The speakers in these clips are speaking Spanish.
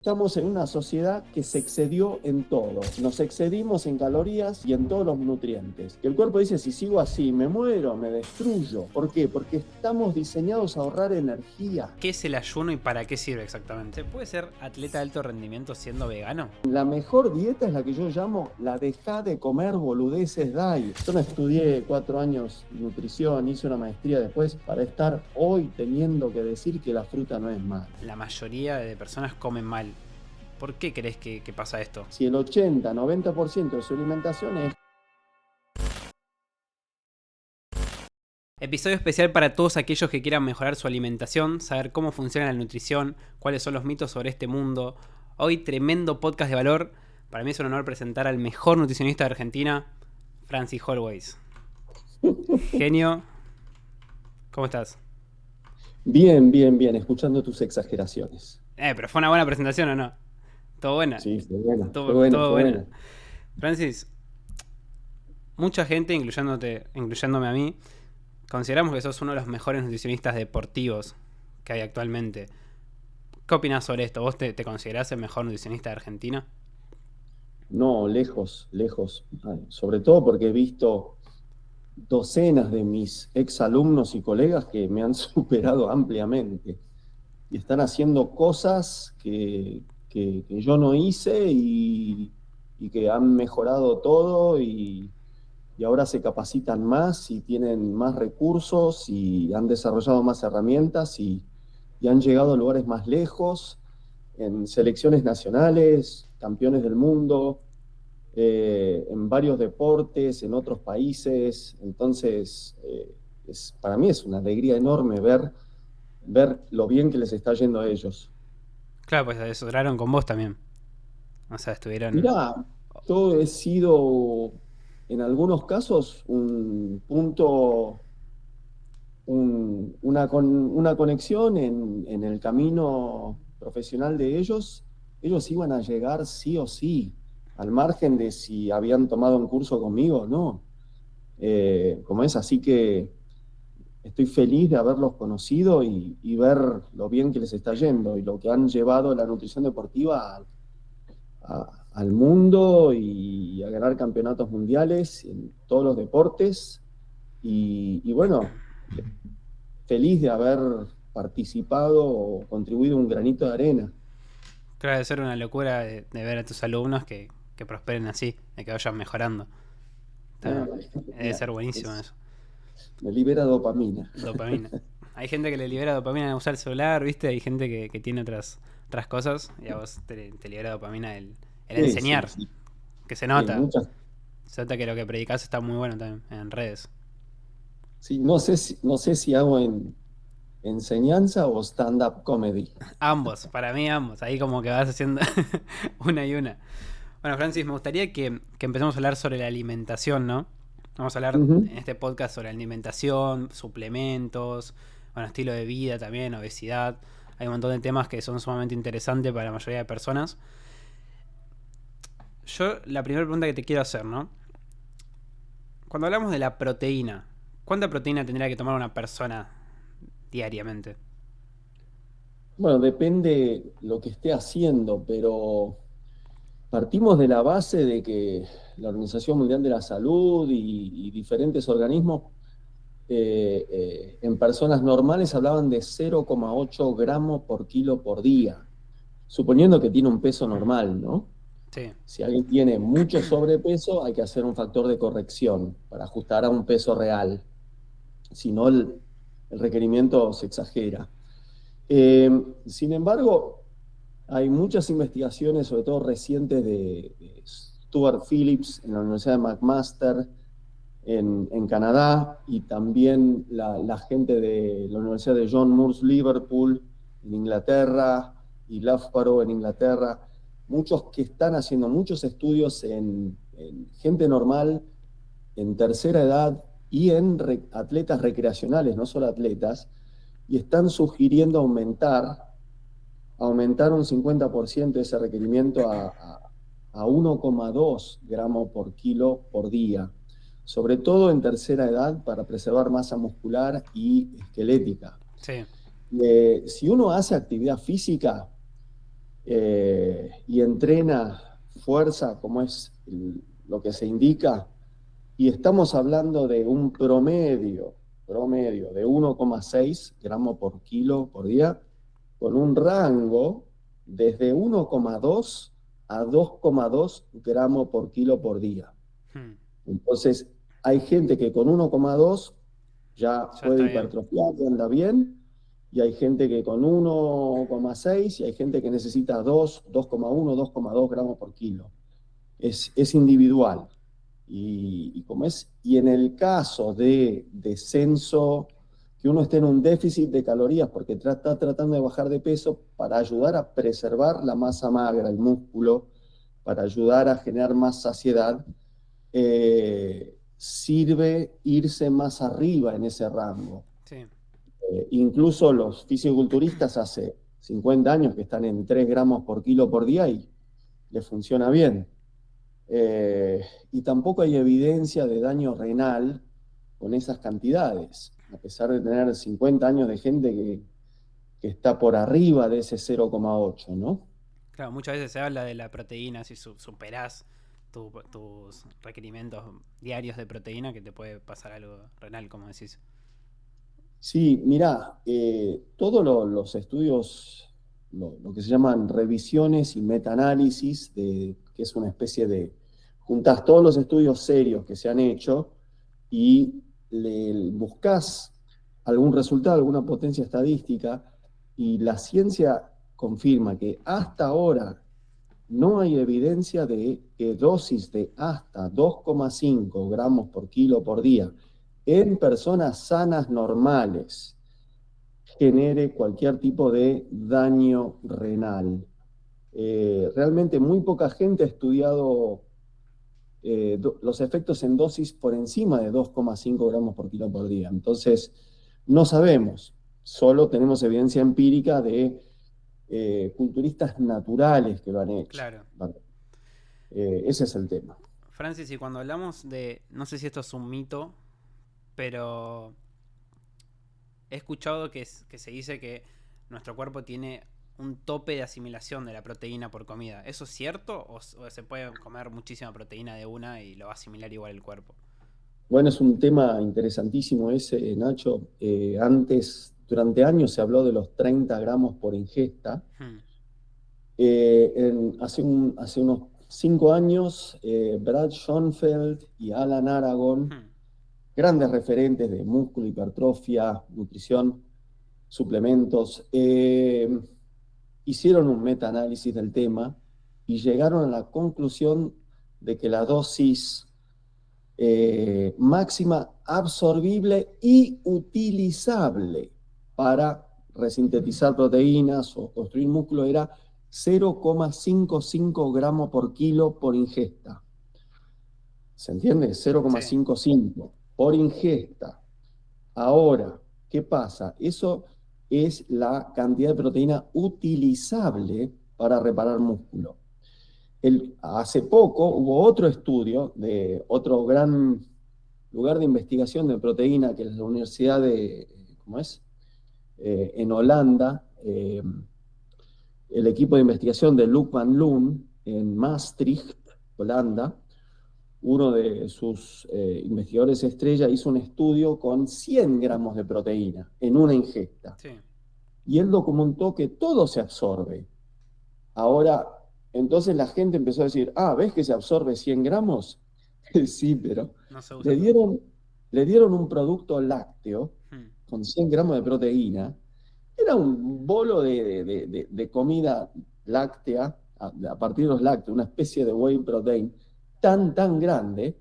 Estamos en una sociedad que se excedió en todo. Nos excedimos en calorías y en todos los nutrientes. Y el cuerpo dice, si sigo así, me muero, me destruyo. ¿Por qué? Porque estamos diseñados a ahorrar energía. ¿Qué es el ayuno y para qué sirve exactamente? ¿Se puede ser atleta de alto rendimiento siendo vegano? La mejor dieta es la que yo llamo la dejá de comer boludeces diet. Yo no estudié 4 años nutrición, hice una maestría después para estar hoy teniendo que decir que la fruta no es mala. La mayoría de personas comen mal. ¿Por qué crees que pasa esto? Si el 80-90% de su alimentación es... Episodio especial para todos aquellos que quieran mejorar su alimentación, saber cómo funciona la nutrición, cuáles son los mitos sobre este mundo. Hoy tremendo podcast de valor. Para mí es un honor presentar al mejor nutricionista de Argentina, Francis Holways. Genio, ¿cómo estás? Bien, escuchando tus exageraciones. Pero fue una buena presentación, ¿o no? ¿Todo buena? Sí, fue buena, Todo fue buena. buena. Francis, mucha gente, incluyéndome a mí, consideramos que sos uno de los mejores nutricionistas deportivos que hay actualmente. ¿Qué opinás sobre esto? ¿Vos te considerás el mejor nutricionista de Argentina? No, lejos. Sobre todo porque he visto docenas de mis exalumnos y colegas que me han superado ampliamente y están haciendo cosas que yo no hice y que han mejorado todo y ahora se capacitan más y tienen más recursos y han desarrollado más herramientas y han llegado a lugares más lejos, en selecciones nacionales, campeones del mundo, en varios deportes, en otros países. Entonces, para mí es una alegría enorme ver lo bien que les está yendo a ellos. Claro, pues asesoraron con vos también. O sea, estuvieron... Mirá, yo he sido en algunos casos un punto, una conexión en el camino profesional de ellos. Ellos iban a llegar sí o sí, al margen de si habían tomado un curso conmigo o no. Como es, así que estoy feliz de haberlos conocido y ver lo bien que les está yendo y lo que han llevado la nutrición deportiva al mundo y a ganar campeonatos mundiales en todos los deportes. Y bueno, feliz de haber participado o contribuido un granito de arena. Claro, debe ser una locura de ver a tus alumnos que prosperen así, de que vayan mejorando. Debe ser buenísimo eso. Me libera dopamina. Dopamina. Hay gente que le libera dopamina de usar el celular, ¿viste? Hay gente que tiene otras cosas y a vos te libera dopamina el enseñar, Sí. que se nota. Muchas. Se nota que lo que predicás está muy bueno también en redes. Sí, no sé si hago en enseñanza o stand-up comedy. Ambos, para mí ambos. Ahí como que vas haciendo una y una. Bueno, Francis, me gustaría que empecemos a hablar sobre la alimentación, ¿no? Vamos a hablar Uh-huh. en este podcast sobre alimentación, suplementos, bueno, estilo de vida también, obesidad. Hay un montón de temas que son sumamente interesantes para la mayoría de personas. Yo, la primera pregunta que te quiero hacer, ¿no? Cuando hablamos de la proteína, ¿cuánta proteína tendría que tomar una persona diariamente? Bueno, depende lo que esté haciendo, pero partimos de la base de que la Organización Mundial de la Salud y diferentes organismos en personas normales hablaban de 0,8 gramos por kilo por día, suponiendo que tiene un peso normal, ¿no? Sí. Si alguien tiene mucho sobrepeso, hay que hacer un factor de corrección para ajustar a un peso real, si no el requerimiento se exagera. Sin embargo, hay muchas investigaciones, sobre todo recientes, de Stuart Phillips en la Universidad de McMaster en Canadá y también la gente de la Universidad de John Moores Liverpool en Inglaterra y Loughborough en Inglaterra, muchos que están haciendo muchos estudios en gente normal, en tercera edad y en atletas recreacionales, no solo atletas, y están sugiriendo aumentar un 50% ese requerimiento a 1,2 gramos por kilo por día, sobre todo en tercera edad para preservar masa muscular y esquelética. Sí. Si uno hace actividad física, y entrena fuerza, como es lo que se indica, y estamos hablando de un promedio de 1,6 gramos por kilo por día, con un rango desde 1,2 a 2,2 gramos por kilo por día. Hmm. Entonces, hay gente que con 1,2 ya Ya puede está bien. hipertrofiar, y anda bien, y hay gente que con 1,6 y hay gente que necesita 2, 2,1, 2,2 gramos por kilo. Es individual. Y en el caso de descenso, que uno esté en un déficit de calorías porque está tratando de bajar de peso para ayudar a preservar la masa magra, el músculo, para ayudar a generar más saciedad, sirve irse más arriba en ese rango. Sí. Incluso los fisiculturistas hace 50 años que están en 3 gramos por kilo por día y les funciona bien. Y tampoco hay evidencia de daño renal con esas cantidades, a pesar de tener 50 años de gente que está por arriba de ese 0,8, ¿no? Claro, muchas veces se habla de la proteína, si superás tus requerimientos diarios de proteína, que te puede pasar algo renal, como decís. Sí, mirá, todos los estudios, lo que se llaman revisiones y metaanálisis, que es una especie de, juntás todos los estudios serios que se han hecho y buscas algún resultado, alguna potencia estadística, y la ciencia confirma que hasta ahora no hay evidencia de que dosis de hasta 2,5 gramos por kilo por día en personas sanas normales genere cualquier tipo de daño renal. Realmente muy poca gente ha estudiado los efectos en dosis por encima de 2,5 gramos por kilo por día. Entonces, no sabemos, solo tenemos evidencia empírica de culturistas naturales que lo han hecho. Claro. Ese es el tema. Francis, y cuando hablamos de, no sé si esto es un mito, pero he escuchado que se dice que nuestro cuerpo tiene un tope de asimilación de la proteína por comida. ¿Eso es cierto? ¿O se puede comer muchísima proteína de una y lo va a asimilar igual el cuerpo? Bueno, es un tema interesantísimo ese, Nacho. Durante años se habló de los 30 gramos por ingesta. Hmm. Hace unos 5 años, Brad Schoenfeld y Alan Aragon, Hmm. grandes referentes de músculo, hipertrofia, nutrición, suplementos, hicieron un metaanálisis del tema y llegaron a la conclusión de que la dosis máxima absorbible y utilizable para resintetizar proteínas o construir músculo era 0,55 gramos por kilo por ingesta. ¿Se entiende? Sí. 0,55 por ingesta. Ahora, ¿qué pasa? Eso es la cantidad de proteína utilizable para reparar músculo. Hace poco hubo otro estudio de otro gran lugar de investigación de proteína, que es la Universidad de, ¿cómo es? En Holanda, el equipo de investigación de Luc van Loon en Maastricht, Holanda. Uno de sus investigadores estrella hizo un estudio con 100 gramos de proteína en una ingesta. Sí. Y él documentó que todo se absorbe. Ahora, entonces la gente empezó a decir, ¿ves que se absorbe 100 gramos? Sí, pero No se usa le todo. dieron un producto lácteo Hmm. con 100 gramos de proteína. Era un bolo de comida láctea, a partir de los lácteos, una especie de whey protein tan grande,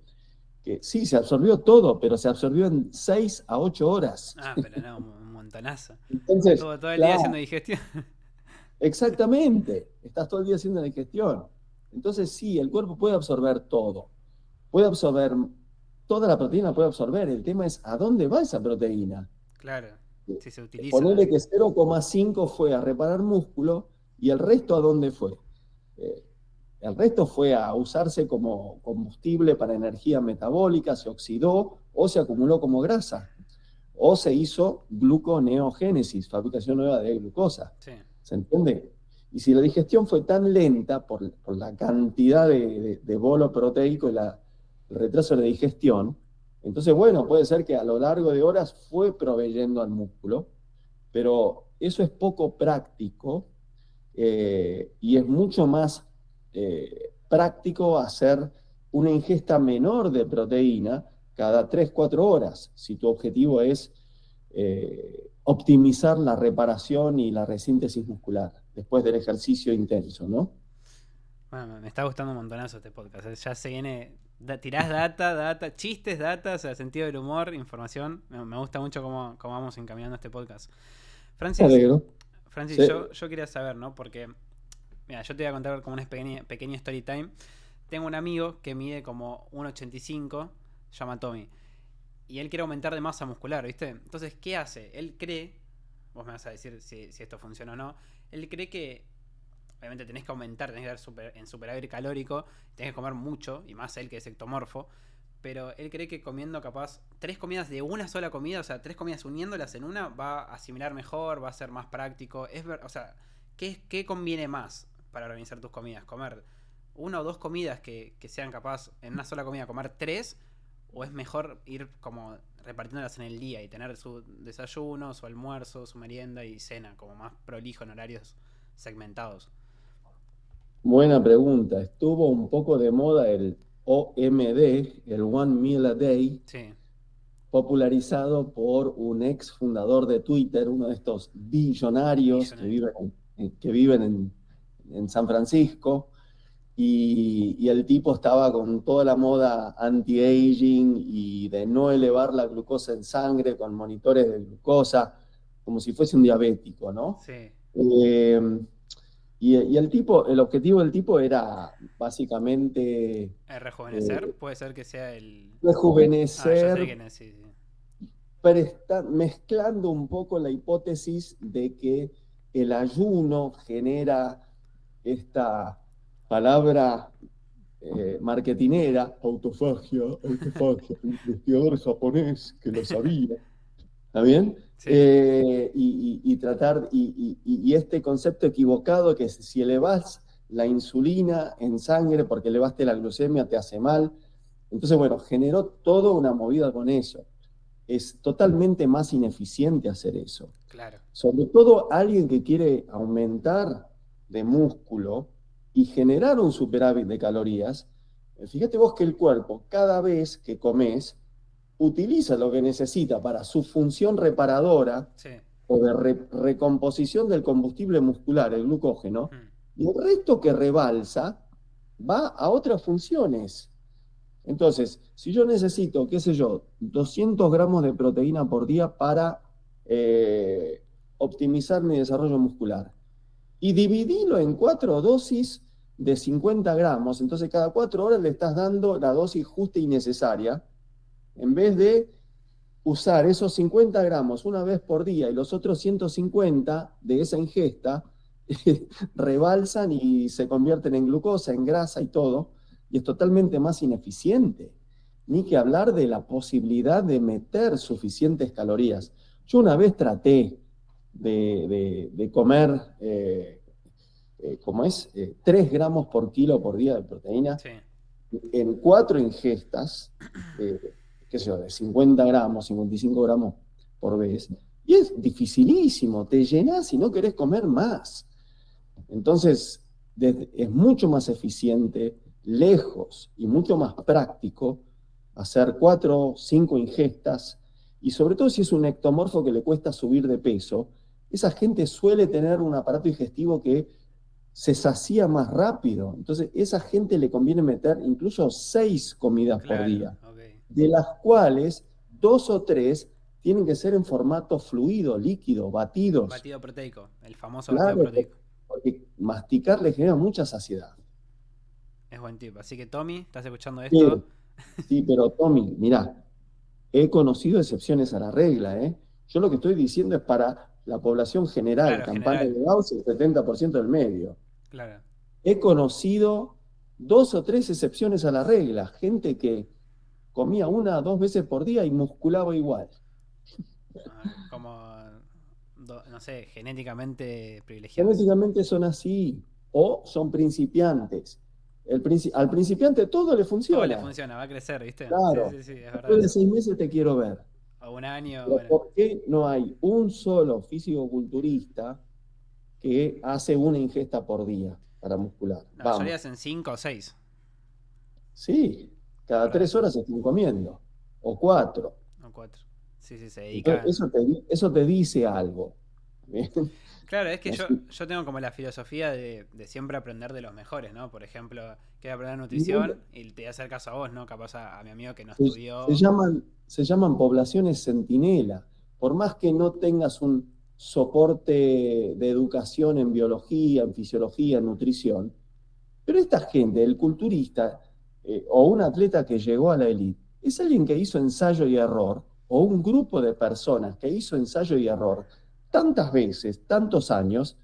que sí, se absorbió todo, pero se absorbió en 6 a 8 horas. Pero no, un montonazo. Entonces, Todo el día haciendo claro, digestión. exactamente, estás todo el día haciendo la digestión. Entonces, sí, el cuerpo puede absorber todo. Puede absorber, toda la proteína puede absorber. El tema es a dónde va esa proteína. Claro, si se utiliza. Ponerle que 0,5 fue a reparar músculo y el resto a dónde fue. Eh, el resto fue a usarse como combustible para energía metabólica, se oxidó o se acumuló como grasa. O se hizo gluconeogénesis, fabricación nueva de glucosa. Sí. ¿Se entiende? Y si la digestión fue tan lenta por la cantidad de bolo proteico y el retraso de la digestión, entonces, bueno, puede ser que a lo largo de horas fue proveyendo al músculo, pero eso es poco práctico y es mucho más práctico hacer una ingesta menor de proteína cada 3 4 horas, si tu objetivo es optimizar la reparación y la resíntesis muscular después del ejercicio intenso, ¿no? Bueno, me está gustando un montonazo este podcast. Ya se viene. Tirás data, chistes, data, o sea, sentido del humor, información. Me gusta mucho cómo vamos encaminando este podcast. Me Francis, alegro. Francis, Sí. yo quería saber, ¿no? Porque, mira, yo te voy a contar como una pequeña story time. Tengo un amigo que mide como 1,85, se llama Tommy, y él quiere aumentar de masa muscular, ¿viste? Entonces, ¿qué hace? Él cree, vos me vas a decir si esto funciona o no, él cree que obviamente tenés que aumentar, tenés que dar en superávit calórico, tenés que comer mucho, y más él que es ectomorfo, pero él cree que comiendo capaz 3 comidas de una sola comida, o sea, 3 comidas uniéndolas en una, va a asimilar mejor, va a ser más práctico. O sea, ¿qué conviene más para organizar tus comidas? ¿Comer 1 o 2 comidas que sean capaz en una sola comida comer 3? ¿O es mejor ir como repartiéndolas en el día y tener su desayuno, su almuerzo, su merienda y cena, como más prolijo en horarios segmentados? Buena pregunta. Estuvo un poco de moda el OMD, el One Meal a Day, Sí, popularizado por un ex fundador de Twitter, uno de estos billonarios millonario. que viven en San Francisco. Y el tipo estaba con toda la moda anti-aging y de no elevar la glucosa en sangre con monitores de glucosa, como si fuese un diabético, ¿no? Sí. Eh, y el tipo, el objetivo del tipo era básicamente Rejuvenecer, puede ser que sea el. Ah, ya sé rejuvenecer, quién es, sí, sí. mezclando un poco la hipótesis de que el ayuno genera esta palabra marketinera, autofagia, un investigador japonés que lo sabía, ¿está bien? Sí, Y tratar, y este concepto equivocado que si elevas la insulina en sangre porque elevaste la glucemia te hace mal. Entonces, bueno, generó toda una movida con eso. Es totalmente más ineficiente hacer eso. claro. Sobre todo alguien que quiere aumentar de músculo y generar un superávit de calorías. Fíjate vos que el cuerpo, cada vez que comes, utiliza lo que necesita para su función reparadora Sí. o de recomposición del combustible muscular, el glucógeno, Mm. y el resto que rebalsa va a otras funciones. Entonces, si yo necesito, qué sé yo, 200 gramos de proteína por día para optimizar mi desarrollo muscular, y dividilo en 4 dosis de 50 gramos, entonces cada 4 horas le estás dando la dosis justa y necesaria, en vez de usar esos 50 gramos una vez por día y los otros 150 de esa ingesta rebalsan y se convierten en glucosa, en grasa y todo, y es totalmente más ineficiente. Ni que hablar de la posibilidad de meter suficientes calorías. Yo una vez traté de comer, ¿cómo es? 3 gramos por kilo por día de proteína Sí. en 4 ingestas, qué sé yo, de 50 gramos, 55 gramos por vez, y es dificilísimo, te llenas y no querés comer más. Entonces, es mucho más eficiente, lejos y mucho más práctico hacer 4 o 5 ingestas, y sobre todo si es un ectomorfo que le cuesta subir de peso, esa gente suele tener un aparato digestivo que se sacía más rápido. Entonces, a esa gente le conviene meter incluso 6 comidas por Claro, día, ok. de las cuales 2 o 3 tienen que ser en formato fluido, líquido, batidos. Batido proteico, el famoso batido Claro, proteico. porque masticar le genera mucha saciedad. Es buen tip. Así que Tommy, ¿estás escuchando esto? Sí, sí, pero Tommy, mirá, he conocido excepciones a la regla, ¿eh? Yo lo que estoy diciendo es para la población general, Claro, campana general. de Gauss, el 70% del medio. Claro. He conocido 2 o 3 excepciones a la regla, gente que comía 1 o 2 veces por día y musculaba igual. Como no sé, genéticamente privilegiados. Genéticamente son así, o son principiantes. Al principiante todo le Todo le funciona. funciona, va a crecer, ¿viste? Sí, Claro, sí, sí, es verdad después de eso. 6 meses te quiero ver. O un año, Pero bueno. ¿por qué no hay un solo físico-culturista que hace una ingesta por día para muscular? La mayoría Vamos. hacen 5 o 6, Sí, es cada verdad tres eso. horas están comiendo, o 4. O 4. Sí, sí, se Entonces, dedican. eso te dice algo. ¿Bien? Claro, es que yo, Así, yo tengo como la filosofía de siempre aprender de los mejores, ¿no? Por ejemplo, quiero aprender y bueno, nutrición y te voy a hacer caso a vos, ¿no? Capaz a mi amigo que no se estudió. llaman poblaciones centinela. Por más que no tengas un soporte de educación en biología, en fisiología, en nutrición, pero esta gente, el culturista o un atleta que llegó a la élite, es alguien que hizo ensayo y error, o un grupo de personas que hizo ensayo y error tantas veces, tantos años,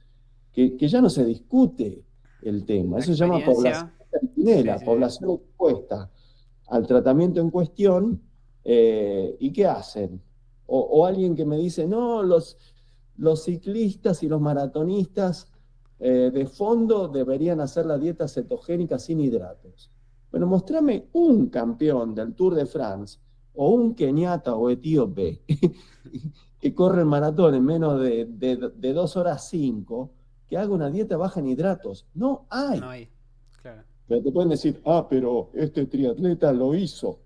que ya no se discute el tema. La Eso se llama población experiencia. Sí, centinela, sí, sí. población expuesta al tratamiento en cuestión. ¿Y qué hacen? O alguien que me dice, no, los ciclistas y los maratonistas de fondo deberían hacer la dieta cetogénica sin hidratos. Bueno, mostrame un campeón del Tour de France o un keniata o etíope que corre el maratón en menos de 2 horas 5, que haga una dieta baja en hidratos. No No hay. hay. Claro. Pero te pueden decir, pero este triatleta lo hizo.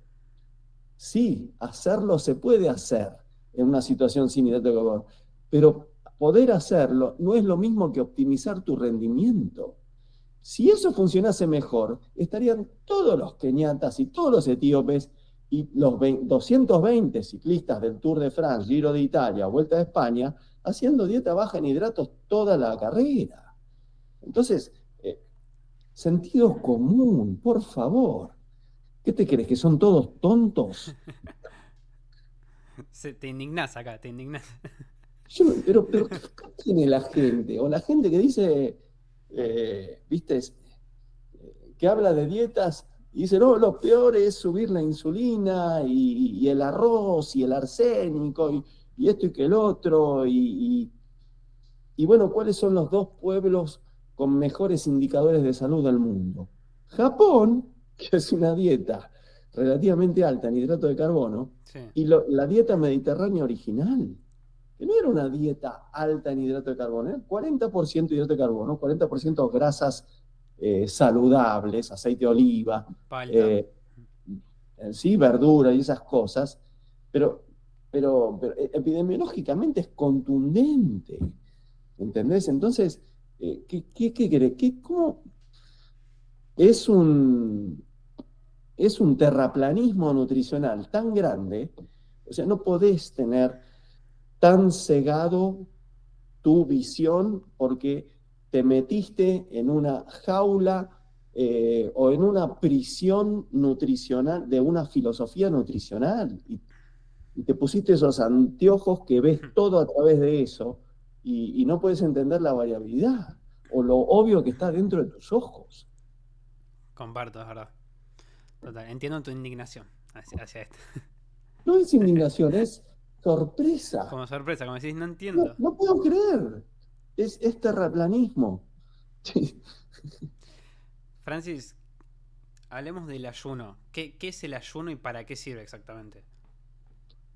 Sí, hacerlo se puede hacer en una situación sin hidrato de carbono, pero poder hacerlo no es lo mismo que optimizar tu rendimiento. Si eso funcionase mejor, estarían todos los keniatas y todos los etíopes y los 220 ciclistas del Tour de France, Giro de Italia, Vuelta de España, haciendo dieta baja en hidratos toda la carrera. Entonces, sentido común, por favor. ¿Qué te crees? ¿Que son todos tontos? Te indignás acá, te indignás. Pero ¿qué tiene la gente? O la gente que dice, viste, que habla de dietas y dice, no, lo peor es subir la insulina y el arroz y el arsénico y esto y que el otro. Y bueno, ¿cuáles son los dos pueblos con mejores indicadores de salud del mundo? Japón, que es una dieta relativamente alta en hidrato de carbono, Sí. y la dieta mediterránea original, que no era una dieta alta en hidrato de carbono, era 40% hidrato de carbono, 40% grasas saludables, aceite de oliva, Palta. eh, sí, verdura y esas cosas, pero, pero epidemiológicamente es contundente. ¿Entendés? Entonces, ¿qué querés? ¿Cómo? Es un, es un terraplanismo nutricional tan grande, o sea, no podés tener tan cegado tu visión porque te metiste en una jaula o en una prisión nutricional de una filosofía nutricional y te pusiste esos anteojos que ves todo a través de eso y no puedes entender la variabilidad o lo obvio que está dentro de tus ojos. Comparto, es verdad. Total. Entiendo tu indignación hacia esto. No es indignación, es sorpresa. Como sorpresa, como decís, no No, entiendo. no puedo creer. Es terraplanismo. Sí. Francis, hablemos del ayuno. ¿Qué es el ayuno y para qué sirve exactamente?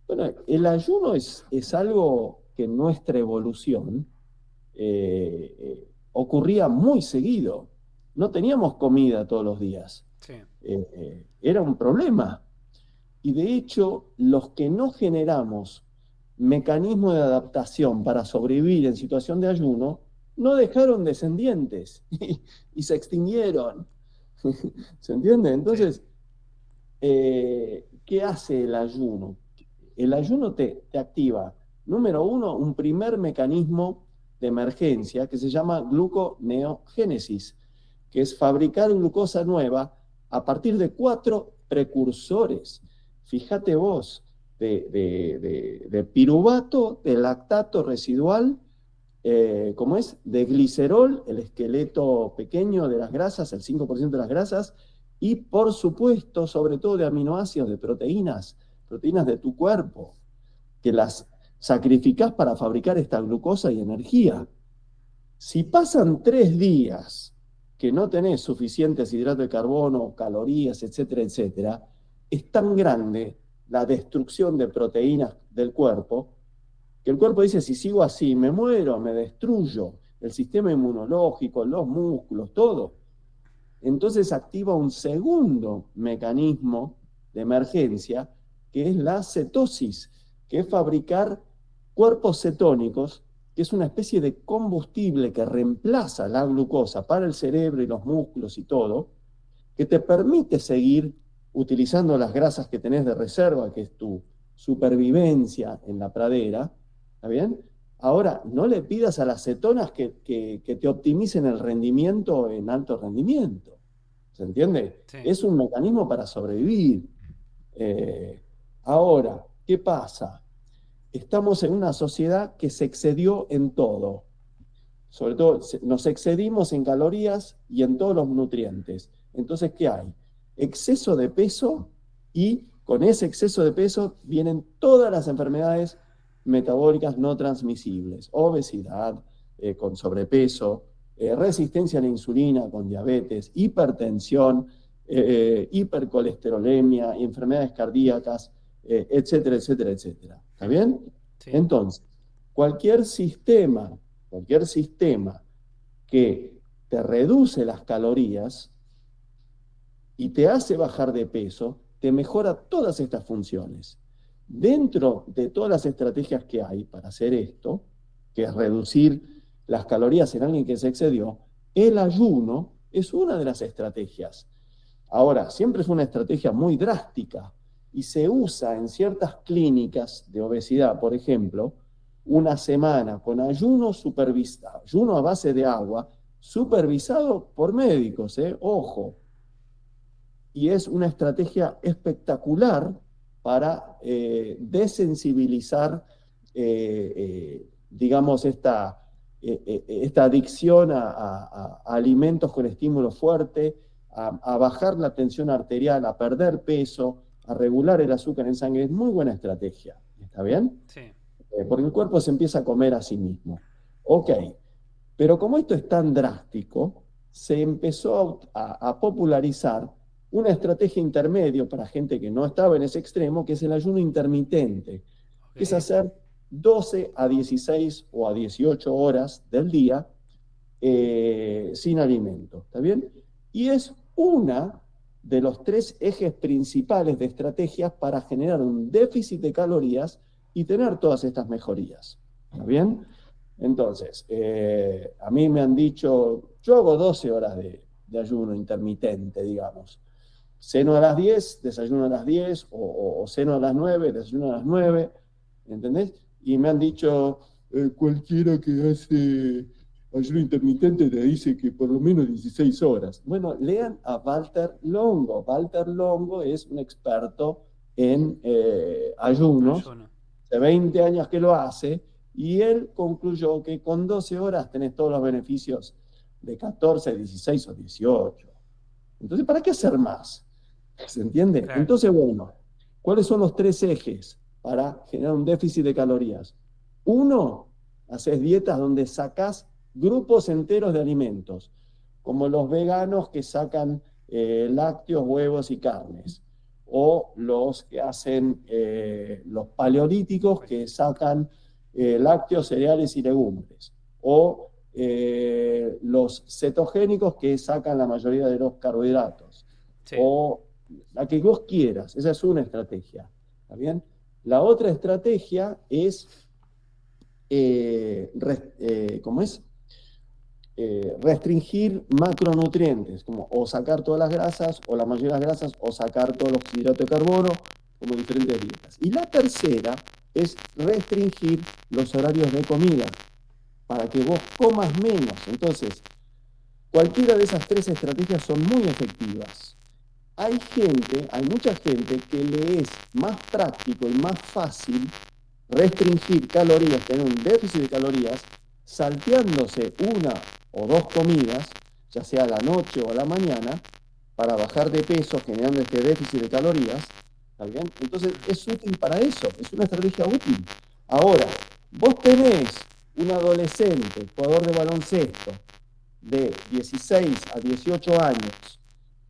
Bueno, el ayuno es algo que en nuestra evolución ocurría muy seguido. No teníamos comida todos los días. Sí. Era un problema. Y de hecho, los que no generamos mecanismos de adaptación para sobrevivir en situación de ayuno, no dejaron descendientes y se extinguieron. ¿Se entiende? Sí. Entonces, ¿qué hace el ayuno? El ayuno te activa, número uno, un primer mecanismo de emergencia que se llama gluconeogénesis, que es fabricar glucosa nueva a partir de 4 precursores. Fíjate vos, de piruvato, de lactato residual, ¿cómo es? De glicerol, el esqueleto pequeño de las grasas, el 5% de las grasas, y por supuesto, sobre todo de aminoácidos, de proteínas de tu cuerpo, que las sacrificás para fabricar esta glucosa y energía. Si pasan 3 días que no tenés suficientes hidratos de carbono, calorías, etcétera, etcétera, es tan grande la destrucción de proteínas del cuerpo, que el cuerpo dice, si sigo así, me muero, me destruyo, el sistema inmunológico, los músculos, todo. Entonces activa un segundo mecanismo de emergencia, que es la cetosis, que es fabricar cuerpos cetónicos, que es una especie de combustible que reemplaza la glucosa para el cerebro y los músculos y todo, que te permite seguir utilizando las grasas que tenés de reserva, que es tu supervivencia en la pradera, ¿está bien? Ahora, no le pidas a las cetonas que te optimicen el rendimiento en alto rendimiento. ¿Se entiende? Sí. Es un mecanismo para sobrevivir. Ahora, ¿qué pasa? Estamos en una sociedad que se excedió en todo. Sobre todo, nos excedimos en calorías y en todos los nutrientes. Entonces, ¿qué hay? Exceso de peso, y con ese exceso de peso vienen todas las enfermedades metabólicas no transmisibles. Obesidad, con sobrepeso, resistencia a la insulina con diabetes, hipertensión, hipercolesterolemia, enfermedades cardíacas, etcétera, etcétera, etcétera. ¿Está bien? Sí. Entonces, cualquier sistema que te reduce las calorías y te hace bajar de peso, te mejora todas estas funciones. Dentro de todas las estrategias que hay para hacer esto, que es reducir las calorías en alguien que se excedió, el ayuno es una de las estrategias. Ahora, siempre es una estrategia muy drástica y se usa en ciertas clínicas de obesidad, por ejemplo, una semana con ayuno supervisado, ayuno a base de agua, supervisado por médicos, ojo. Y es una estrategia espectacular para desensibilizar, digamos, esta adicción a alimentos con estímulo fuerte, a bajar la tensión arterial, a perder peso, a regular el azúcar en sangre. Es muy buena estrategia, ¿está bien? Sí. Porque el cuerpo se empieza a comer a sí mismo. Ok, pero como esto es tan drástico, se empezó a popularizar una estrategia intermedio para gente que no estaba en ese extremo, que es el ayuno intermitente, que es hacer 12 a 16 o a 18 horas del día sin alimento, ¿está bien? Y es una de los 3 ejes principales de estrategias para generar un déficit de calorías y tener todas estas mejorías, ¿está bien? Entonces, a mí me han dicho, yo hago 12 horas de ayuno intermitente, digamos. Ceno a las 10, desayuno a las 10, o ceno a las 9, desayuno a las 9, ¿entendés? Y me han dicho, cualquiera que hace ayuno intermitente te dice que por lo menos 16 horas. Bueno, lean a Walter Longo. Walter Longo es un experto en ayunos, hace 20 años que lo hace, y él concluyó que con 12 horas tenés todos los beneficios de 14, 16 o 18. Entonces, ¿para qué hacer más? ¿Se entiende? Claro. Entonces, bueno, ¿cuáles son los 3 ejes para generar un déficit de calorías? 1, haces dietas donde sacás grupos enteros de alimentos, como los veganos que sacan lácteos, huevos y carnes, o los que hacen los paleolíticos que sacan lácteos, cereales y legumbres, o los cetogénicos que sacan la mayoría de los carbohidratos, Sí. o la que vos quieras. Esa es una estrategia, ¿está bien? La otra estrategia es, ¿cómo es? Restringir macronutrientes, como o sacar todas las grasas, o la mayoría de las grasas, o sacar todos los hidratos de carbono, como diferentes dietas. Y la tercera es restringir los horarios de comida, para que vos comas menos. Entonces, cualquiera de esas 3 estrategias son muy efectivas. Hay mucha gente que le es más práctico y más fácil restringir calorías, tener un déficit de calorías, salteándose 1 o 2 comidas, ya sea a la noche o a la mañana, para bajar de peso, generando este déficit de calorías, ¿está bien? Entonces es útil para eso, es una estrategia útil. Ahora, vos tenés un adolescente, jugador de baloncesto, de 16 a 18 años,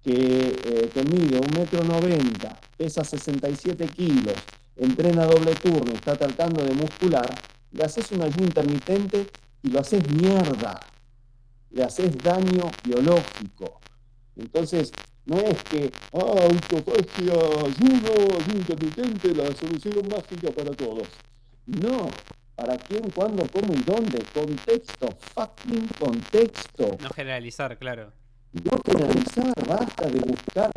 que mide 1,90 m, pesa 67 kilos, entrena doble turno y está tratando de muscular, le haces un ayuno intermitente y lo haces mierda, le haces daño biológico. Entonces, no es que, autofagia, ayuno intermitente, la solución mágica para todos. No, ¿para quién, cuándo, cómo y dónde? Contexto, fucking contexto. No generalizar, claro. No generalizar, basta de buscar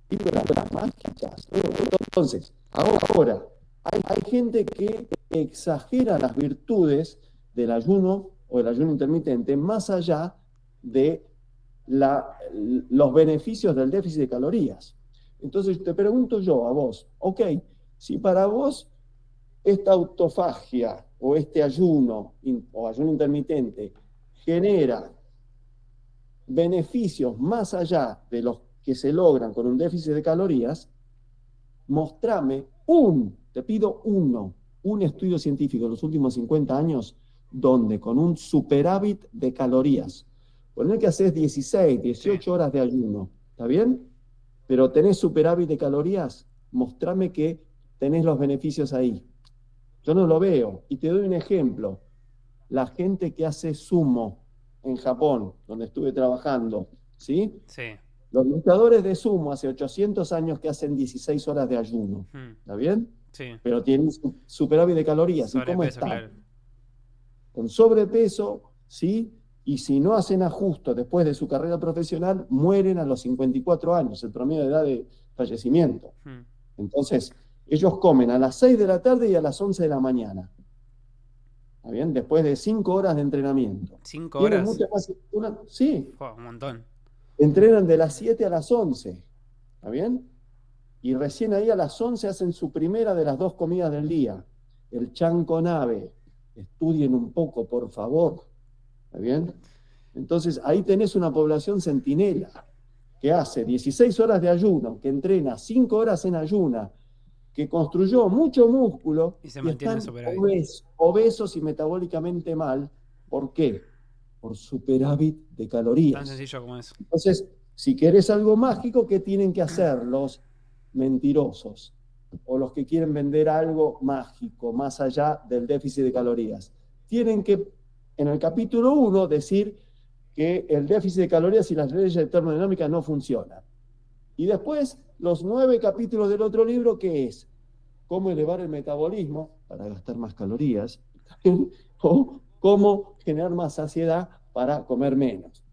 píldoras mágicas. Entonces, ahora, hay gente que exagera las virtudes del ayuno o del ayuno intermitente más allá de los beneficios del déficit de calorías. Entonces, te pregunto yo a vos, ok, si para vos esta autofagia o este ayuno o ayuno intermitente genera beneficios más allá de los que se logran con un déficit de calorías, mostrame te pido un estudio científico en los últimos 50 años donde con un superávit de calorías, poner que haces 16, 18 horas de ayuno, ¿está bien? Pero tenés superávit de calorías, mostrame que tenés los beneficios ahí. Yo no lo veo. Y te doy un ejemplo. La gente que hace sumo en Japón, donde estuve trabajando, ¿sí? Sí. Los luchadores de sumo hace 800 años que hacen 16 horas de ayuno, ¿está bien? Sí. Pero tienen superávit de calorías. ¿Y cómo Sobrepeso, están? claro. Con sobrepeso, ¿sí? Y si no hacen ajustes después de su carrera profesional, mueren a los 54 años, el promedio de edad de fallecimiento. Entonces, ellos comen a las 6 de la tarde y a las 11 de la mañana. ¿Está bien? Después de 5 horas de entrenamiento. 5 ¿Tienen horas? mucha más? Sí. Un montón. Entrenan de las 7 a las 11. ¿Está bien? Y recién ahí a las 11 hacen su primera de las 2 comidas del día. El chan con ave. Estudien un poco, por favor. ¿Está bien? Entonces, ahí tenés una población centinela que hace 16 horas de ayuno, que entrena 5 horas en ayuna, que construyó mucho músculo Y se y mantiene están en superávit. obesos y metabólicamente mal. ¿Por qué? Por superávit de Tan calorías. sencillo como eso. Entonces, si querés algo mágico, ¿qué tienen que hacer los mentirosos? O los que quieren vender algo mágico, más allá del déficit de calorías. Tienen que, en el capítulo 1, decir que el déficit de calorías y las leyes de termodinámica no funcionan. Y después, los 9 capítulos del otro libro, que es cómo elevar el metabolismo para gastar más calorías, o cómo generar más saciedad para comer menos.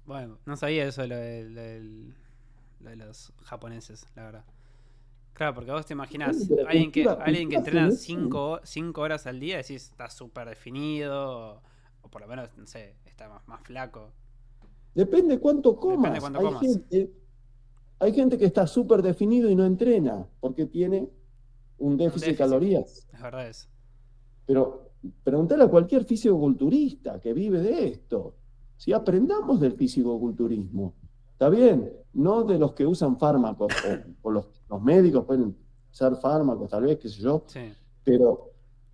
Bueno, no sabía eso de lo de los japoneses, la verdad. Claro, porque vos te imaginás, alguien que entrena 5 horas al día, decís, está súper definido, o por lo menos, no sé, está más flaco. Depende cuánto comas. Depende de cuánto comas. Hay gente que está súper definido y no entrena porque tiene un déficit de calorías. Es verdad eso. Pero preguntale a cualquier fisicoculturista que vive de esto. Si aprendamos del fisicoculturismo, está bien, no de los que usan fármacos, o los médicos pueden usar fármacos, tal vez, qué sé yo, Sí.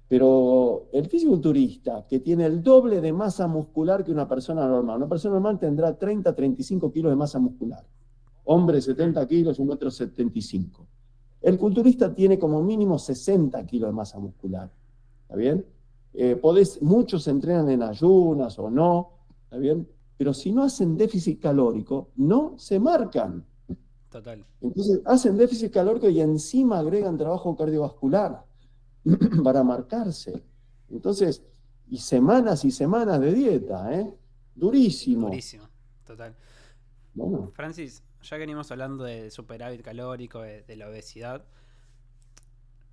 pero el fisiculturista que tiene el doble de masa muscular que una persona normal tendrá 30, 35 kilos de masa muscular. Hombre 70 kilos, 1,75 m. El culturista tiene como mínimo 60 kilos de masa muscular. ¿Está bien? Muchos entrenan en ayunas o no, ¿está bien? Pero si no hacen déficit calórico, no se marcan. Total. Entonces hacen déficit calórico y encima agregan trabajo cardiovascular para marcarse. Entonces, y semanas de dieta, Durísimo. Durísimo, total. Bueno. Francis, ya que venimos hablando de superávit calórico, de la obesidad,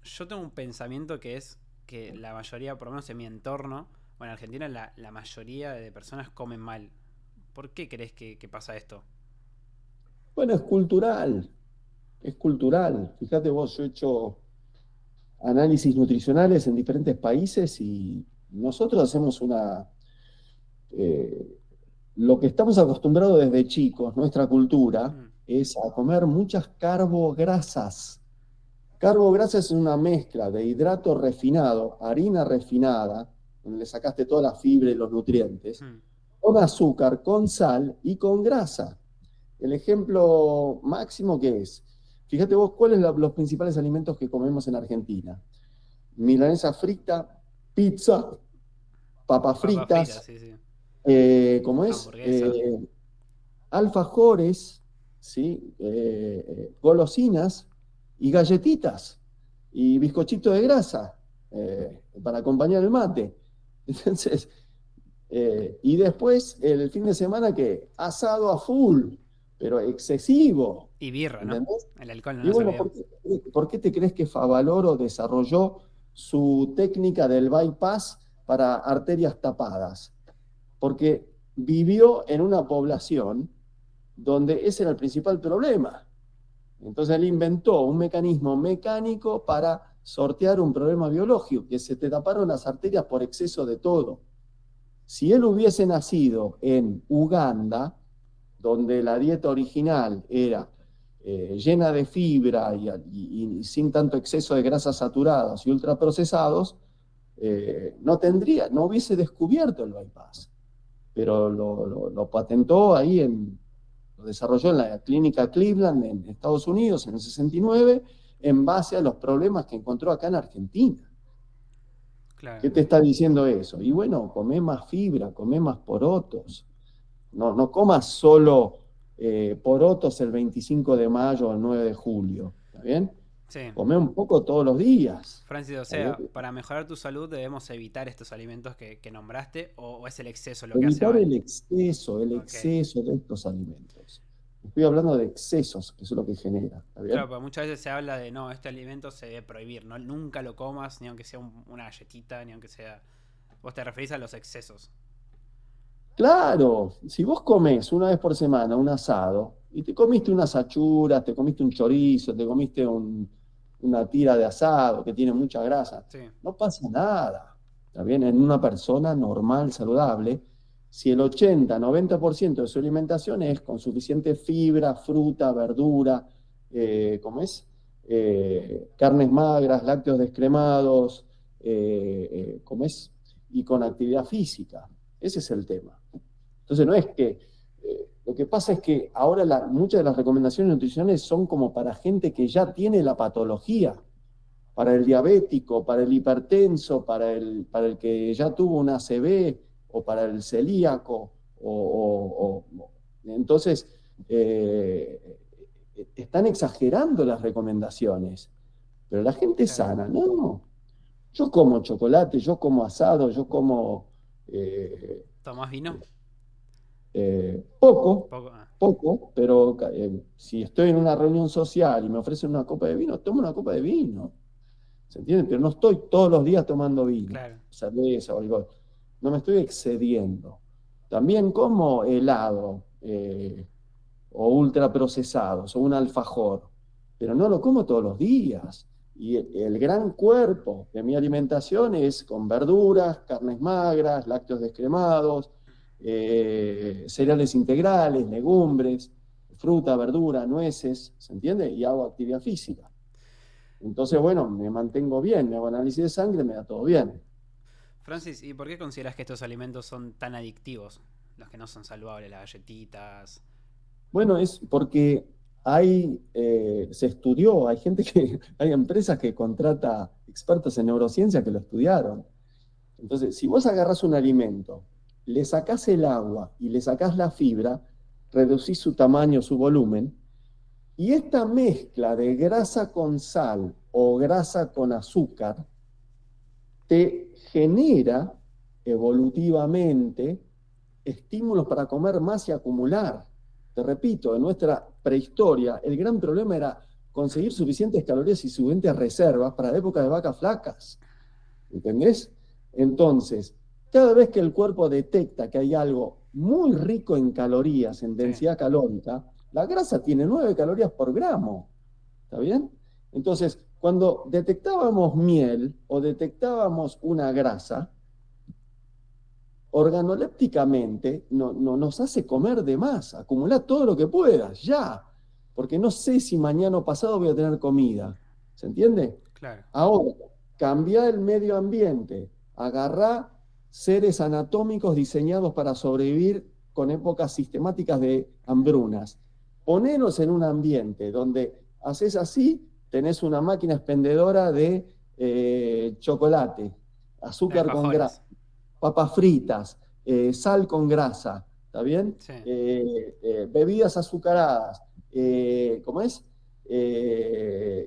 yo tengo un pensamiento que es que la mayoría, por lo menos en mi entorno, o en Argentina, la mayoría de personas comen mal. ¿Por qué crees que pasa esto? Bueno, es cultural. Fíjate vos, yo he hecho análisis nutricionales en diferentes países y nosotros hacemos lo que estamos acostumbrados desde chicos, nuestra cultura, es a comer muchas carbograsas. Carbo-grasa es una mezcla de hidrato refinado, harina refinada, donde le sacaste toda la fibra y los nutrientes, Mm. con azúcar, con sal y con grasa. El ejemplo máximo que es, fíjate vos, ¿cuáles son los principales alimentos que comemos en Argentina? Milanesa frita, pizza, papas Papas fritas, fritas, sí, sí. ¿cómo es? Hamburguesa. Alfajores, ¿sí? Golosinas y galletitas y bizcochito de grasa para acompañar el mate. Entonces, y después el fin de semana que asado a full, pero excesivo, Y birra, ¿no? ¿entendés? El alcohol no Y nos bueno, olvidemos. por qué te crees que Favaloro desarrolló su técnica del bypass para arterias tapadas? Porque vivió en una población donde ese era el principal problema. Entonces él inventó un mecanismo mecánico para sortear un problema biológico, que se te taparon las arterias por exceso de todo. Si él hubiese nacido en Uganda, donde la dieta original era llena de fibra y sin tanto exceso de grasas saturadas y ultraprocesados, no hubiese descubierto el bypass, pero lo patentó ahí, lo desarrolló en la clínica Cleveland en Estados Unidos en el 69 en base a los problemas que encontró acá en Argentina. Claro. ¿Qué te está diciendo eso? Y bueno, comé más fibra, comé más porotos. No comas solo porotos el 25 de mayo o el 9 de julio. ¿Está bien? Sí. Comé un poco todos los días. Francis, o ¿Está bien? sea, para mejorar tu salud debemos evitar estos alimentos que nombraste o es el exceso lo que hace Evitar mal. el Ok. exceso de estos alimentos. Estoy hablando de excesos, que eso es lo que genera. ¿Está Claro, bien? porque muchas veces se habla de no, este alimento se debe prohibir, no, nunca lo comas, ni aunque sea una galletita, ni aunque sea. Vos te referís a los excesos. Claro, si vos comés una vez por semana un asado y te comiste unas achuras, te comiste un chorizo, te comiste una tira de asado que tiene mucha grasa, Sí, no pasa nada. ¿Está bien? En una persona normal, saludable, si el 80-90% de su alimentación es con suficiente fibra, fruta, verdura, ¿cómo es? Carnes magras, lácteos descremados, ¿cómo es? Y con actividad física. Ese es el tema. Entonces no es que, lo que pasa es que ahora muchas de las recomendaciones nutricionales son como para gente que ya tiene la patología, para el diabético, para el hipertenso, para el que ya tuvo una ACV o para el celíaco. Entonces, están exagerando las recomendaciones, pero la gente claro. sana, no. Yo como chocolate, yo como asado, yo como ¿Tomás vino? poco, Poco. poco, pero si estoy en una reunión social y me ofrecen una copa de vino, tomo una copa de vino. ¿Se entiende? Pero no estoy todos los días tomando vino, Claro. cerveza o algo. No me estoy excediendo. También como helado o ultraprocesados o un alfajor, pero no lo como todos los días. Y el gran cuerpo de mi alimentación es con verduras, carnes magras, lácteos descremados, cereales integrales, legumbres, fruta, verdura, nueces, ¿se entiende? Y hago actividad física. Entonces, bueno, me mantengo bien, me hago análisis de sangre, me da todo bien. Francis, ¿y por qué consideras que estos alimentos son tan adictivos? Los que no son saludables, las galletitas. Bueno, es porque se estudió, hay gente hay empresas que contrata expertos en neurociencia que lo estudiaron. Entonces, si vos agarrás un alimento, le sacás el agua y le sacás la fibra, reducís su tamaño, su volumen, y esta mezcla de grasa con sal o grasa con azúcar te genera evolutivamente estímulos para comer más y acumular. Te repito, en nuestra prehistoria el gran problema era conseguir suficientes calorías y suficientes reservas para la época de vacas flacas. ¿Entendés? Entonces, cada vez que el cuerpo detecta que hay algo muy rico en calorías, en Sí. densidad calórica, la grasa tiene 9 calorías por gramo. ¿Está bien? Entonces, cuando detectábamos miel o detectábamos una grasa, organolépticamente nos hace comer de más, acumular todo lo que puedas, ya, porque no sé si mañana o pasado voy a tener comida. ¿Se entiende? Claro. Ahora, cambia el medio ambiente, agarrá seres anatómicos diseñados para sobrevivir con épocas sistemáticas de hambrunas. Poneros en un ambiente donde haces así, tenés una máquina expendedora de chocolate, De azúcar con alfajores. grasa, papas fritas, sal con grasa, ¿está bien? Sí. Bebidas azucaradas, ¿cómo es?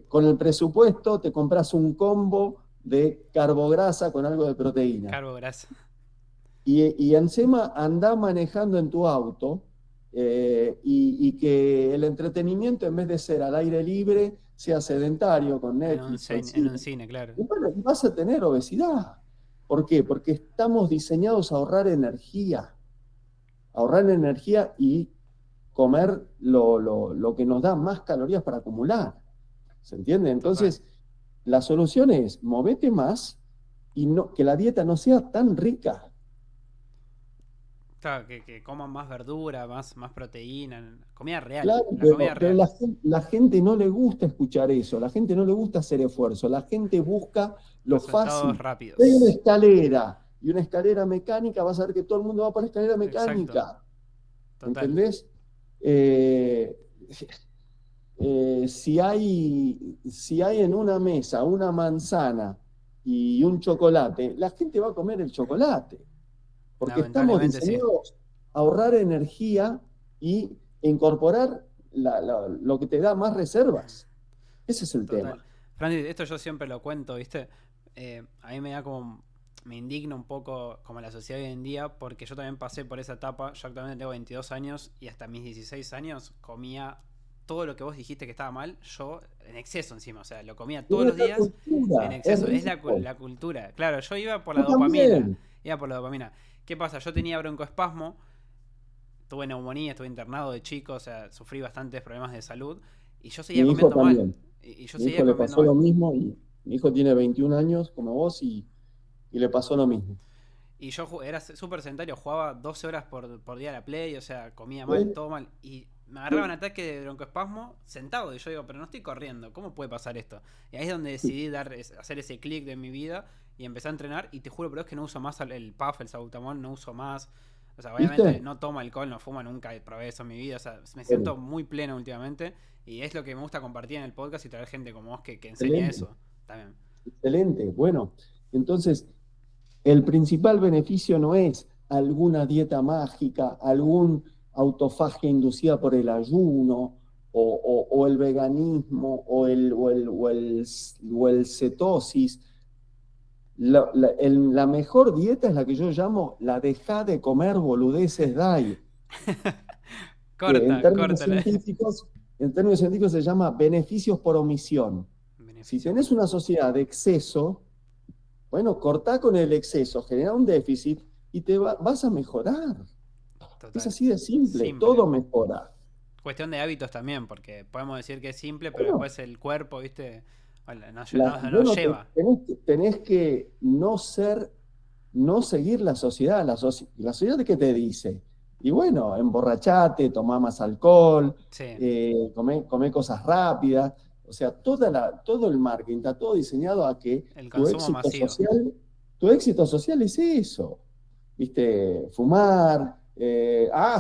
Con el presupuesto te compras un combo de carbograsa con algo de proteína. Carbo grasa. Y encima anda manejando en tu auto y que el entretenimiento en vez de ser al aire libre sea sedentario con Netflix o el En cine. un cine, claro. Y bueno, vas a tener obesidad. ¿Por qué? Porque estamos diseñados a ahorrar energía y comer lo que nos da más calorías para acumular. ¿Se entiende? Total. Entonces, la solución es movete más y que la dieta no sea tan rica. Claro, que coman más verdura, más proteína. Comida real. Claro, La comida pero real. la gente no le gusta escuchar eso, la gente no le gusta hacer esfuerzo, la gente busca lo Resultados fácil. Hay una rápidos. escalera y una escalera mecánica, vas a ver que todo el mundo va por la escalera Exacto. mecánica. Total. ¿Entendés? Eh, si hay en una mesa una manzana y un chocolate, la gente va a comer el chocolate, porque estamos Lamentablemente sí. diseñados a ahorrar energía y incorporar lo que te da más reservas. Ese es el Total. tema. Francis, esto yo siempre lo cuento, ¿viste? A mí me da como. Me indigna un poco como la sociedad hoy en día, porque yo también pasé por esa etapa. Yo actualmente tengo 22 años y hasta mis 16 años comía todo lo que vos dijiste que estaba mal, yo en exceso encima. O sea, lo comía todos Es los la días en cultura, es exceso. Es rico. la cultura. Claro, yo iba por la Yo dopamina. también. Iba por la dopamina. ¿Qué pasa? Yo tenía broncoespasmo, tuve neumonía, estuve internado de chico, o sea, sufrí bastantes problemas de salud y yo seguía Mi hijo comiendo mal. también. Y yo Mi seguía hijo le comiendo pasó mal. lo mismo y mi hijo tiene 21 años como vos y le pasó lo mismo. Y yo era súper sedentario, jugaba 12 horas por día a la play, o sea, comía mal, ¿Eh? todo mal. Y me agarraban ataques de broncoespasmo sentado. Y yo digo, pero no estoy corriendo, ¿cómo puede pasar esto? Y ahí es donde decidí hacer ese clic de mi vida y empecé a entrenar. Y te juro, pero es que no uso más el puff, el salbutamol, no uso más. O sea, obviamente ¿Viste? no tomo alcohol, no fumo nunca, probé eso en mi vida. O sea, me Bueno, siento muy pleno últimamente. Y es lo que me gusta compartir en el podcast y traer gente como vos que enseña excelente, eso también. excelente. Bueno, entonces el principal beneficio no es alguna dieta mágica, algún autofagia inducida por el ayuno o el veganismo o el cetosis. La mejor dieta es la que yo llamo la deja de comer boludeces diet, que en Corta, términos corta. científicos, en términos científicos se llama beneficios por omisión. Si Beneficio por tenés una omisión. sociedad de exceso, bueno, cortá con el exceso, genera un déficit y vas a mejorar. Es Total. así de simple, Simple. todo mejora. Cuestión de hábitos también, porque podemos decir que es simple, pero Bueno, después el cuerpo, ¿viste? Bueno, no bueno, lleva. tenés que no seguir la sociedad. La sociedad que te dice, y bueno, emborrachate, tomá más alcohol, Sí, comé cosas rápidas. O sea, todo el marketing está todo diseñado a que el tu consumo éxito masivo. social, tu éxito social es eso. ¿Viste? Fumar.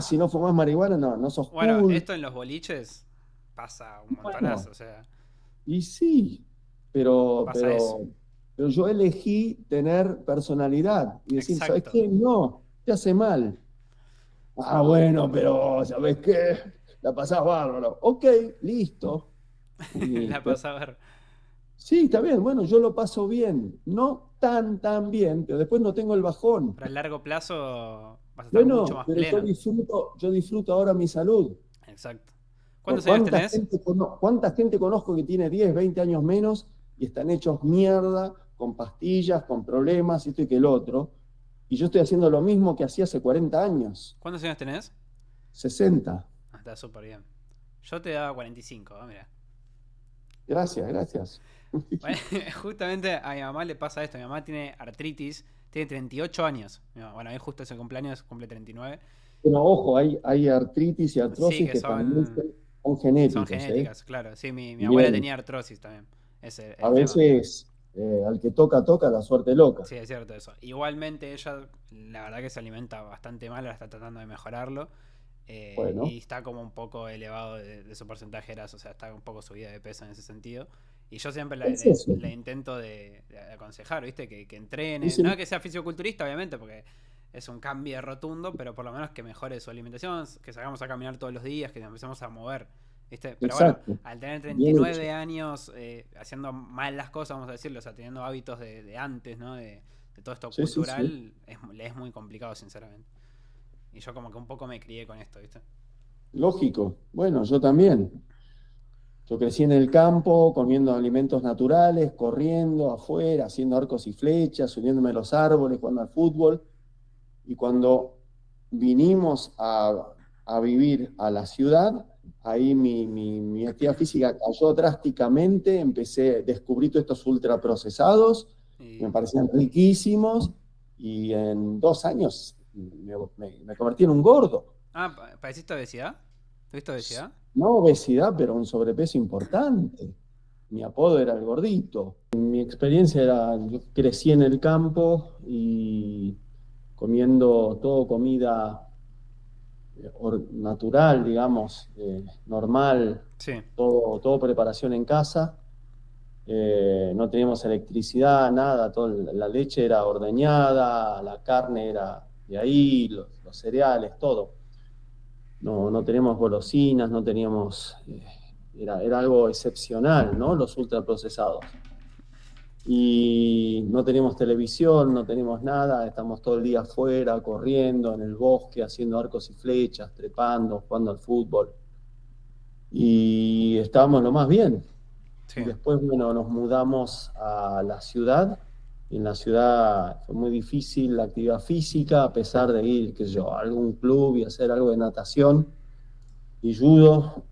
Si no fumás marihuana, no sos Bueno, cool. esto en los boliches pasa un montonazo, Bueno, o sea, y sí, pero, pasa eso. pero, pero yo elegí tener personalidad y decir, ¿sabes Exacto. qué? No, te hace mal. Bueno, pero ¿sabes qué? La pasás bárbaro. Ok, listo. La Listo. pasa a ver. Sí, está bien, bueno, yo lo paso bien. No tan bien, pero después no tengo el bajón. Pero a largo plazo vas a estar mucho Bueno, más pero yo pleno. disfruto ahora mi salud. Exacto. ¿Cuántos años tenés? ¿Cuánta gente conozco que tiene 10, 20 años menos y están hechos mierda, con pastillas, con problemas, esto y que el otro? Y yo estoy haciendo lo mismo que hacía hace 40 años, ¿Cuántos años tenés? 60. Ah, está súper bien. Yo te daba 45, mira. Gracias, gracias. Bueno, justamente a mi mamá le pasa esto. Mi mamá tiene artritis, tiene 38 años. Bueno, ahí justo ese cumpleaños cumple 39. Pero ojo, hay artritis y Sí, artrosis que que también son son Son genéticos, ¿eh? genéticas, claro. Sí, mi abuela Bien, tenía artrosis también. es A el tema. veces al que toca, toca, la suerte loca. Sí, es cierto eso. Igualmente ella, la verdad que se alimenta bastante mal, ahora está tratando de mejorarlo. Y Bueno, está como un poco elevado de su porcentaje de grasa, o sea, está un poco subida de peso en ese sentido. Y yo siempre es eso. le intento de aconsejar, ¿viste? Que Sí, entrene. No sí, que sea fisiculturista, obviamente, porque es un cambio rotundo, pero por lo menos que mejore su alimentación, que salgamos a caminar todos los días, que nos empecemos a mover. ¿Viste? Pero bueno, exacto. al tener Bien hecho. 39 años haciendo mal las cosas, vamos a decirlo, o sea, teniendo hábitos de antes, ¿no? De todo esto Sí, sí, sí. cultural, le es muy complicado, sinceramente. Y yo como que un poco me crié con esto, ¿viste? Lógico. Bueno, yo también. Yo crecí en el campo, comiendo alimentos naturales, corriendo afuera, haciendo arcos y flechas, subiéndome a los árboles, jugando al fútbol. Y cuando vinimos a vivir a la ciudad, ahí mi actividad física cayó drásticamente, descubrí todos estos ultraprocesados, me Y... parecían riquísimos, y en 2 años me convertí en un gordo. Ah, ¿padeciste obesidad? ¿Tuviste obesidad? No obesidad, pero un sobrepeso importante. Mi apodo era el gordito. Mi experiencia era, yo crecí en el campo y comiendo todo comida natural, digamos, normal, Sí. todo preparación en casa. No teníamos electricidad, nada, la leche era ordeñada, la carne era de ahí, los cereales, todo. No teníamos golosinas, no teníamos, era algo excepcional, ¿no? Los ultraprocesados. Y no teníamos televisión, no teníamos nada, estamos todo el día afuera, corriendo en el bosque, haciendo arcos y flechas, trepando, jugando al fútbol. Y estábamos lo más bien. Sí. Y después, bueno, nos mudamos a la ciudad. Y en la ciudad fue muy difícil la actividad física, a pesar de ir, qué sé yo, a algún club y hacer algo de natación y judo.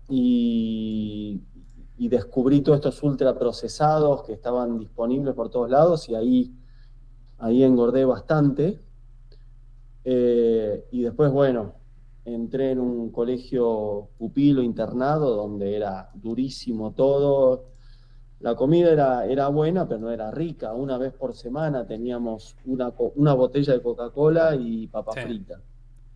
Y descubrí todos estos ultraprocesados que estaban disponibles por todos lados y ahí engordé bastante. Y después, bueno, entré en un colegio pupilo internado donde era durísimo todo. La comida era buena, pero no era rica. Una vez por semana teníamos una botella de Coca-Cola y papa Sí. frita,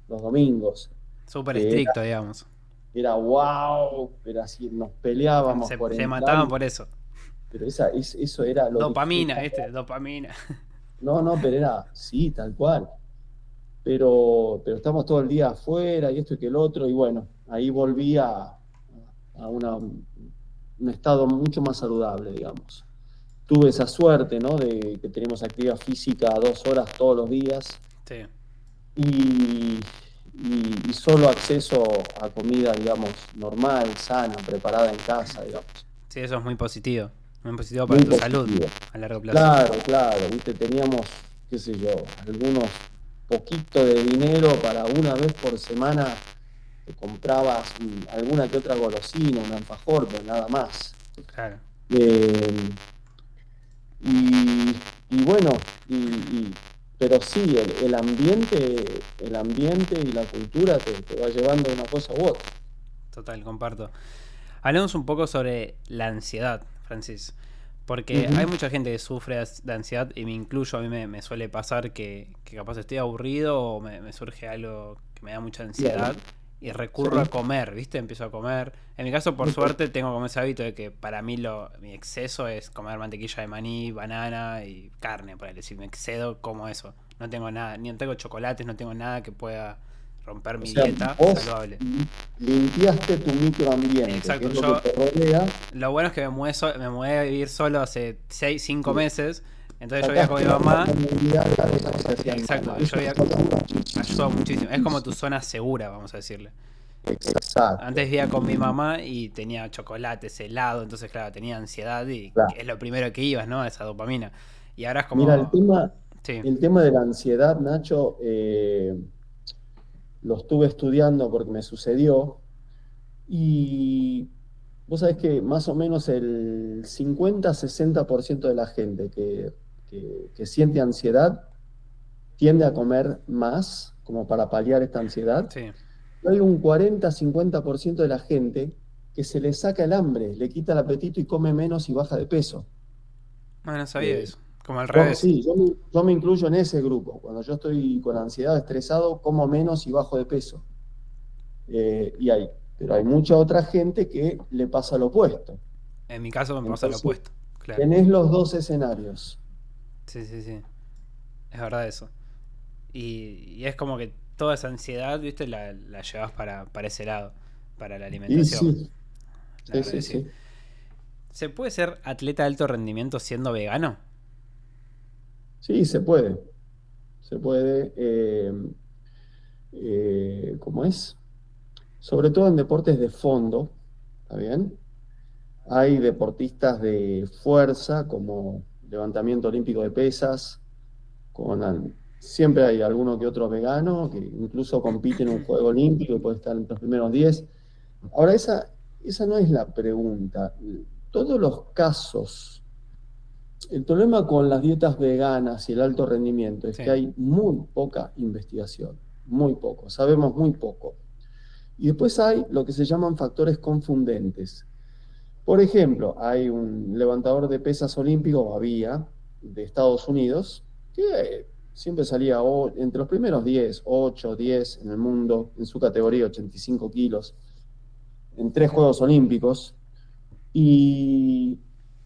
los domingos, Súper que estricto, digamos. era wow, pero así nos peleábamos por Se entrar, mataban por eso. pero eso era lo Dopamina, disfrutable. ¿viste? Dopamina. No, pero era, sí, tal cual. Pero estamos todo el día afuera y esto y que el otro, y bueno, ahí volví a un estado mucho más saludable, digamos. Tuve esa suerte, ¿no? De que tenemos actividad física 2 horas todos los días Sí. y, y solo acceso a comida, digamos, normal, sana, preparada en casa, digamos. Sí, eso es muy positivo. Muy positivo para Muy tu salud positivo. a largo plazo. Claro, claro, viste, teníamos, qué sé yo, algunos poquito de dinero para una vez por semana te comprabas alguna que otra golosina, un alfajor, pero nada más. Claro. Eh, y bueno, pero sí, el ambiente y la cultura te va llevando a una cosa u otra. Total, comparto. Hablemos un poco sobre la ansiedad, Francis. Porque hay Ujú. mucha gente que sufre de ansiedad y me incluyo, a mí me suele pasar que capaz estoy aburrido o me surge algo que me da mucha Bien, ansiedad y recurro a sí. comer, ¿viste? Empiezo a comer. En mi caso, por Ok. suerte, tengo como ese hábito de que para mí mi exceso es comer mantequilla de maní, banana y carne, por ahí. Si me excedo, como eso. No tengo nada, ni tengo chocolates, no tengo nada que pueda romper O mi sea, dieta vos saludable. limpiaste tu microambiente, que Exacto, es lo que yo te rodea, lo bueno es que me mudé a vivir solo hace 6 5 y meses. Entonces yo vivía con sacaste mi la mamá. comunidad de las cosas que se hacían Exacto, mal. yo Eso vivía. ayuda muchísimo, Ayudó muchísimo. Es como tu muchísimo. zona segura, vamos a decirle. Antes Exacto. vivía con mi mamá y tenía chocolates, helado. Entonces, claro, tenía ansiedad y Claro. es lo primero que ibas, ¿no? Esa dopamina. Y ahora es Mira, el como. tema, Sí, el tema de la ansiedad, Nacho, lo estuve estudiando porque me sucedió y vos sabés que más o menos el 50-60% de la gente que siente ansiedad tiende a comer más como para paliar esta ansiedad. sí, Hay un 40-50% de la gente que se le saca el hambre, le quita el apetito y come menos y baja de peso. Bueno, no sabía Eh, eso. Como al revés. sí, yo me incluyo en ese grupo. Cuando yo estoy con ansiedad, estresado, como menos y bajo de peso. Pero hay mucha otra gente que le pasa lo opuesto. En mi caso me pasa lo Entonces, opuesto. Claro. tenés los dos escenarios. Sí, sí, sí. Es verdad eso. Y es como que toda esa ansiedad, viste, la llevas para ese lado. Para la Y alimentación. sí, La sí, verdad sí, que sí. sí. ¿Se puede ser atleta de alto rendimiento siendo vegano? Sí, se puede. Se puede. ¿Cómo es? Sobre todo en deportes de fondo, ¿está bien? Hay deportistas de fuerza, como levantamiento olímpico de pesas, siempre hay alguno que otro vegano que incluso compite en un juego olímpico y puede estar entre los primeros 10. Ahora, esa no es la pregunta. Todos los casos, el problema con las dietas veganas y el alto rendimiento es que Sí. hay muy poca investigación, muy poco, sabemos muy poco. Y después hay lo que se llaman factores confundentes. Por ejemplo, hay un levantador de pesas olímpico, o había, de Estados Unidos, que siempre salía entre los primeros 10, 8, 10 en el mundo, en su categoría, 85 kilos, en 3 Juegos Olímpicos. Y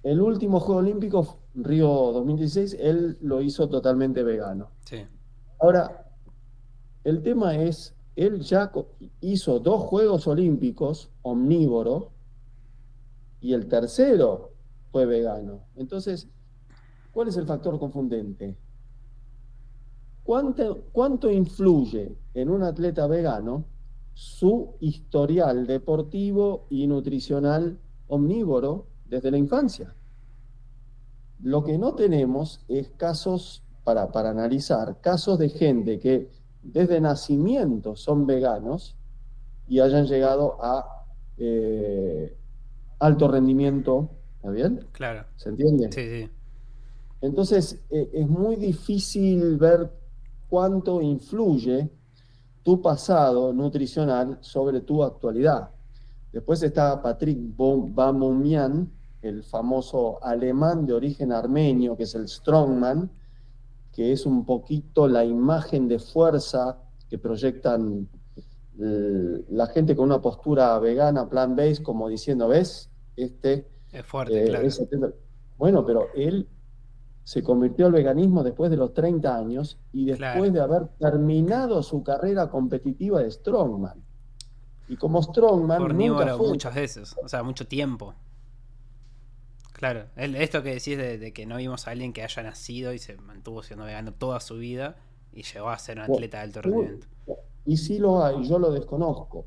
el último Juego Olímpico, Río 2016, él lo hizo totalmente vegano. Sí. Ahora, el tema es, él ya hizo 2 Juegos Olímpicos omnívoro y el tercero fue vegano. Entonces, ¿cuál es el factor confundente? ¿Cuánto influye en un atleta vegano su historial deportivo y nutricional omnívoro desde la infancia? Lo que no tenemos es casos, para analizar, casos de gente que desde nacimiento son veganos y hayan llegado a alto rendimiento, ¿está bien? Claro. ¿Se entiende? Sí, sí. Entonces, es muy difícil ver cuánto influye tu pasado nutricional sobre tu actualidad. Después está Patrick Bamoumian, el famoso alemán de origen armenio, que es el strongman, que es un poquito la imagen de fuerza que proyectan la gente con una postura vegana, plant-based, como diciendo, ¿ves? Es fuerte, claro. Bueno, pero él se convirtió al veganismo después de los 30 años y Claro. después de haber terminado su carrera competitiva de Strongman. Y como Fue Strongman nunca omnívoro fue. muchas veces. O sea, mucho tiempo. Claro. Esto que decís de que no vimos a alguien que haya nacido y se mantuvo siendo vegano toda su vida y llegó a ser un atleta de alto rendimiento. Y sí lo hay, yo lo desconozco.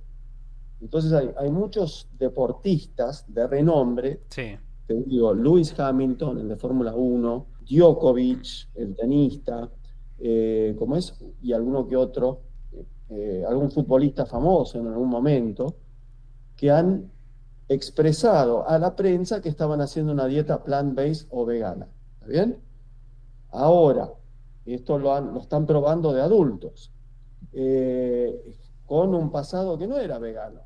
Entonces hay muchos deportistas de renombre, Sí. te digo, Lewis Hamilton, el de Fórmula 1, Djokovic, el tenista, ¿cómo es? Y alguno que otro, algún futbolista famoso en algún momento, que han expresado a la prensa que estaban haciendo una dieta plant-based o vegana. ¿Está bien? Ahora, esto lo están probando de adultos, con un pasado que no era vegano.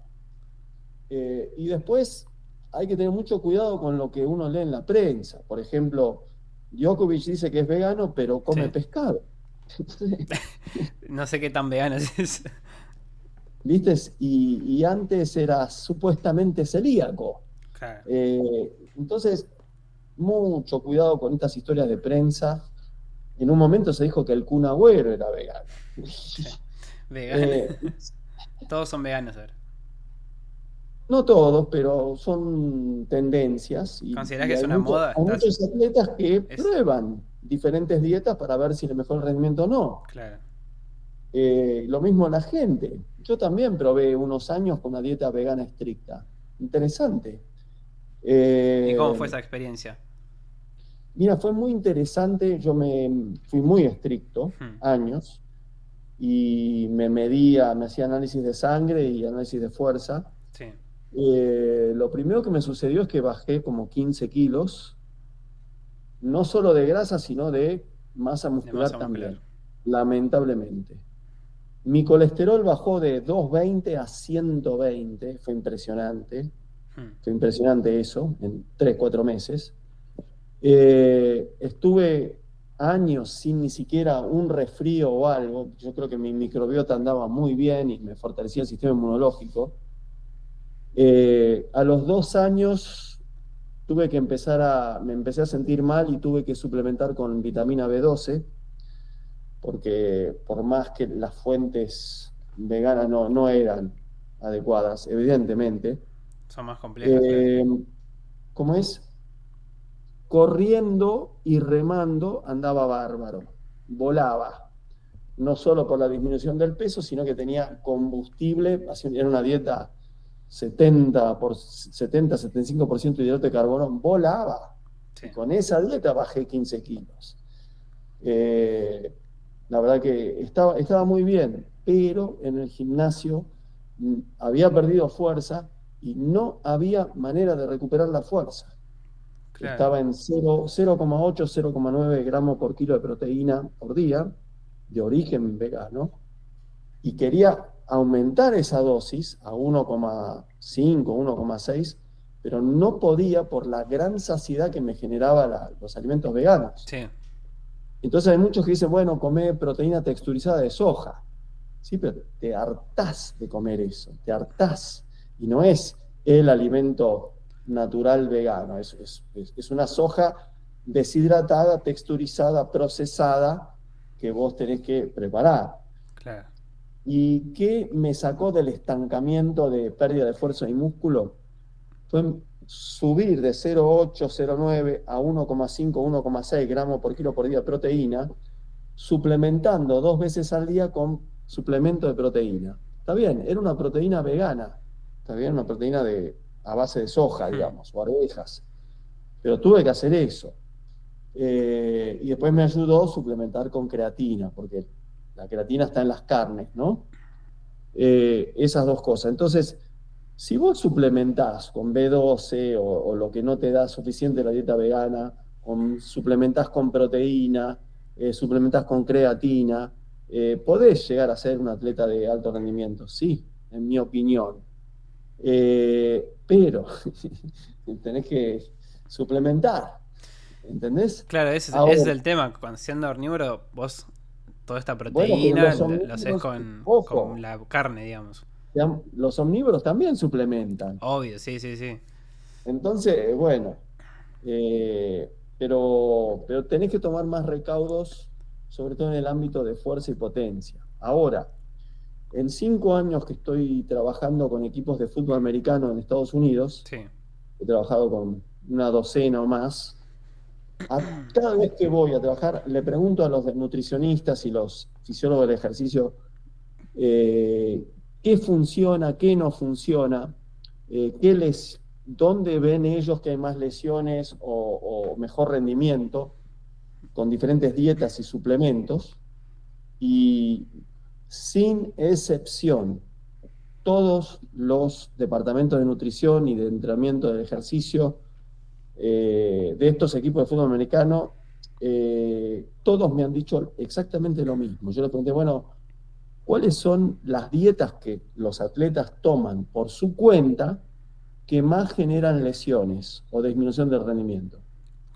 Y después hay que tener mucho cuidado con lo que uno lee en la prensa. Por ejemplo, Djokovic dice que es vegano, pero come Sí. pescado. No sé qué tan vegano es. ¿Viste? Y antes era supuestamente celíaco. Claro. Entonces, mucho cuidado con estas historias de prensa. En un momento se dijo que el Kun Agüero era vegano. Sí. Vegano. Eh, Todos son veganos ahora. no todos, pero son tendencias ¿Considerás y que es una moda? hay muchos atletas que Es. prueban diferentes dietas para ver si le mejora el rendimiento o no. Claro. Lo mismo la gente. Yo también probé unos años con una dieta vegana estricta. Interesante. ¿Y cómo fue Eh, esa experiencia? Mira, fue muy interesante. Yo me fui muy estricto, Hmm. años, y me hacía análisis de sangre y análisis de fuerza. Sí. Lo primero que me sucedió es que bajé como 15 kilos, no solo de grasa, sino de masa De muscular masa muscular. también, lamentablemente. Mi colesterol bajó de 220 a 120, fue impresionante. Fue impresionante eso, en 3, 4 meses. Estuve años sin ni siquiera un resfrío o algo. Yo creo que mi microbiota andaba muy bien y me fortalecía el sistema inmunológico. A los 2 años me empecé a sentir mal y tuve que suplementar con vitamina B12, porque por más que las fuentes veganas no eran adecuadas, evidentemente. Son más complejas, claro. ¿Cómo es? Corriendo y remando andaba bárbaro, volaba, no solo por la disminución del peso, sino que tenía combustible, era una dieta 75% de hidrato de carbono, volaba. Sí. Y con esa dieta bajé 15 kilos. La verdad que estaba muy bien, pero en el gimnasio había perdido fuerza y no había manera de recuperar la fuerza. Claro. Estaba en 0,8, 0,9 gramos por kilo de proteína por día, de origen vegano, y quería aumentar esa dosis a 1,5, 1,6, pero no podía por la gran saciedad que me generaba los alimentos veganos. Sí. Entonces hay muchos que dicen, bueno, come proteína texturizada de soja. Sí, pero te hartás de comer eso, te hartás. Y no es el alimento natural vegano, es una soja deshidratada, texturizada, procesada, que vos tenés que preparar. Claro. ¿Y qué me sacó del estancamiento de pérdida de fuerza y músculo? Fue subir de 0,8, 0,9 a 1,5, 1,6 gramos por kilo por día de proteína, suplementando 2 veces al día con suplemento de proteína. Está bien, era una proteína vegana, está bien, una proteína a base de soja, digamos, o arvejas, pero tuve que hacer eso. Y después me ayudó suplementar con creatina, porque la creatina está en las carnes, ¿no? Esas dos cosas. Entonces, si vos suplementás con B12 o lo que no te da suficiente la dieta vegana, suplementás con proteína, suplementás con creatina, podés llegar a ser un atleta de alto rendimiento, sí, en mi opinión. Pero tenés que suplementar, ¿entendés? Claro, ese es el tema. Cuando siendo omnívoro, vos toda esta proteína lo haces con la carne, digamos. Los omnívoros también suplementan. Obvio, sí, sí, sí. Entonces, bueno, pero tenés que tomar más recaudos, sobre todo en el ámbito de fuerza y potencia. Ahora, en 5 años que estoy trabajando con equipos de fútbol americano en Estados Unidos, Sí. he trabajado con una docena o más. Cada vez que voy a trabajar, le pregunto a los nutricionistas y los fisiólogos del ejercicio qué funciona, qué no funciona, dónde ven ellos que hay más lesiones o mejor rendimiento con diferentes dietas y suplementos. Y sin excepción, todos los departamentos de nutrición y de entrenamiento del ejercicio de estos equipos de fútbol americano, todos me han dicho exactamente lo mismo. Yo les pregunté, bueno, ¿cuáles son las dietas que los atletas toman por su cuenta que más generan lesiones o disminución del rendimiento?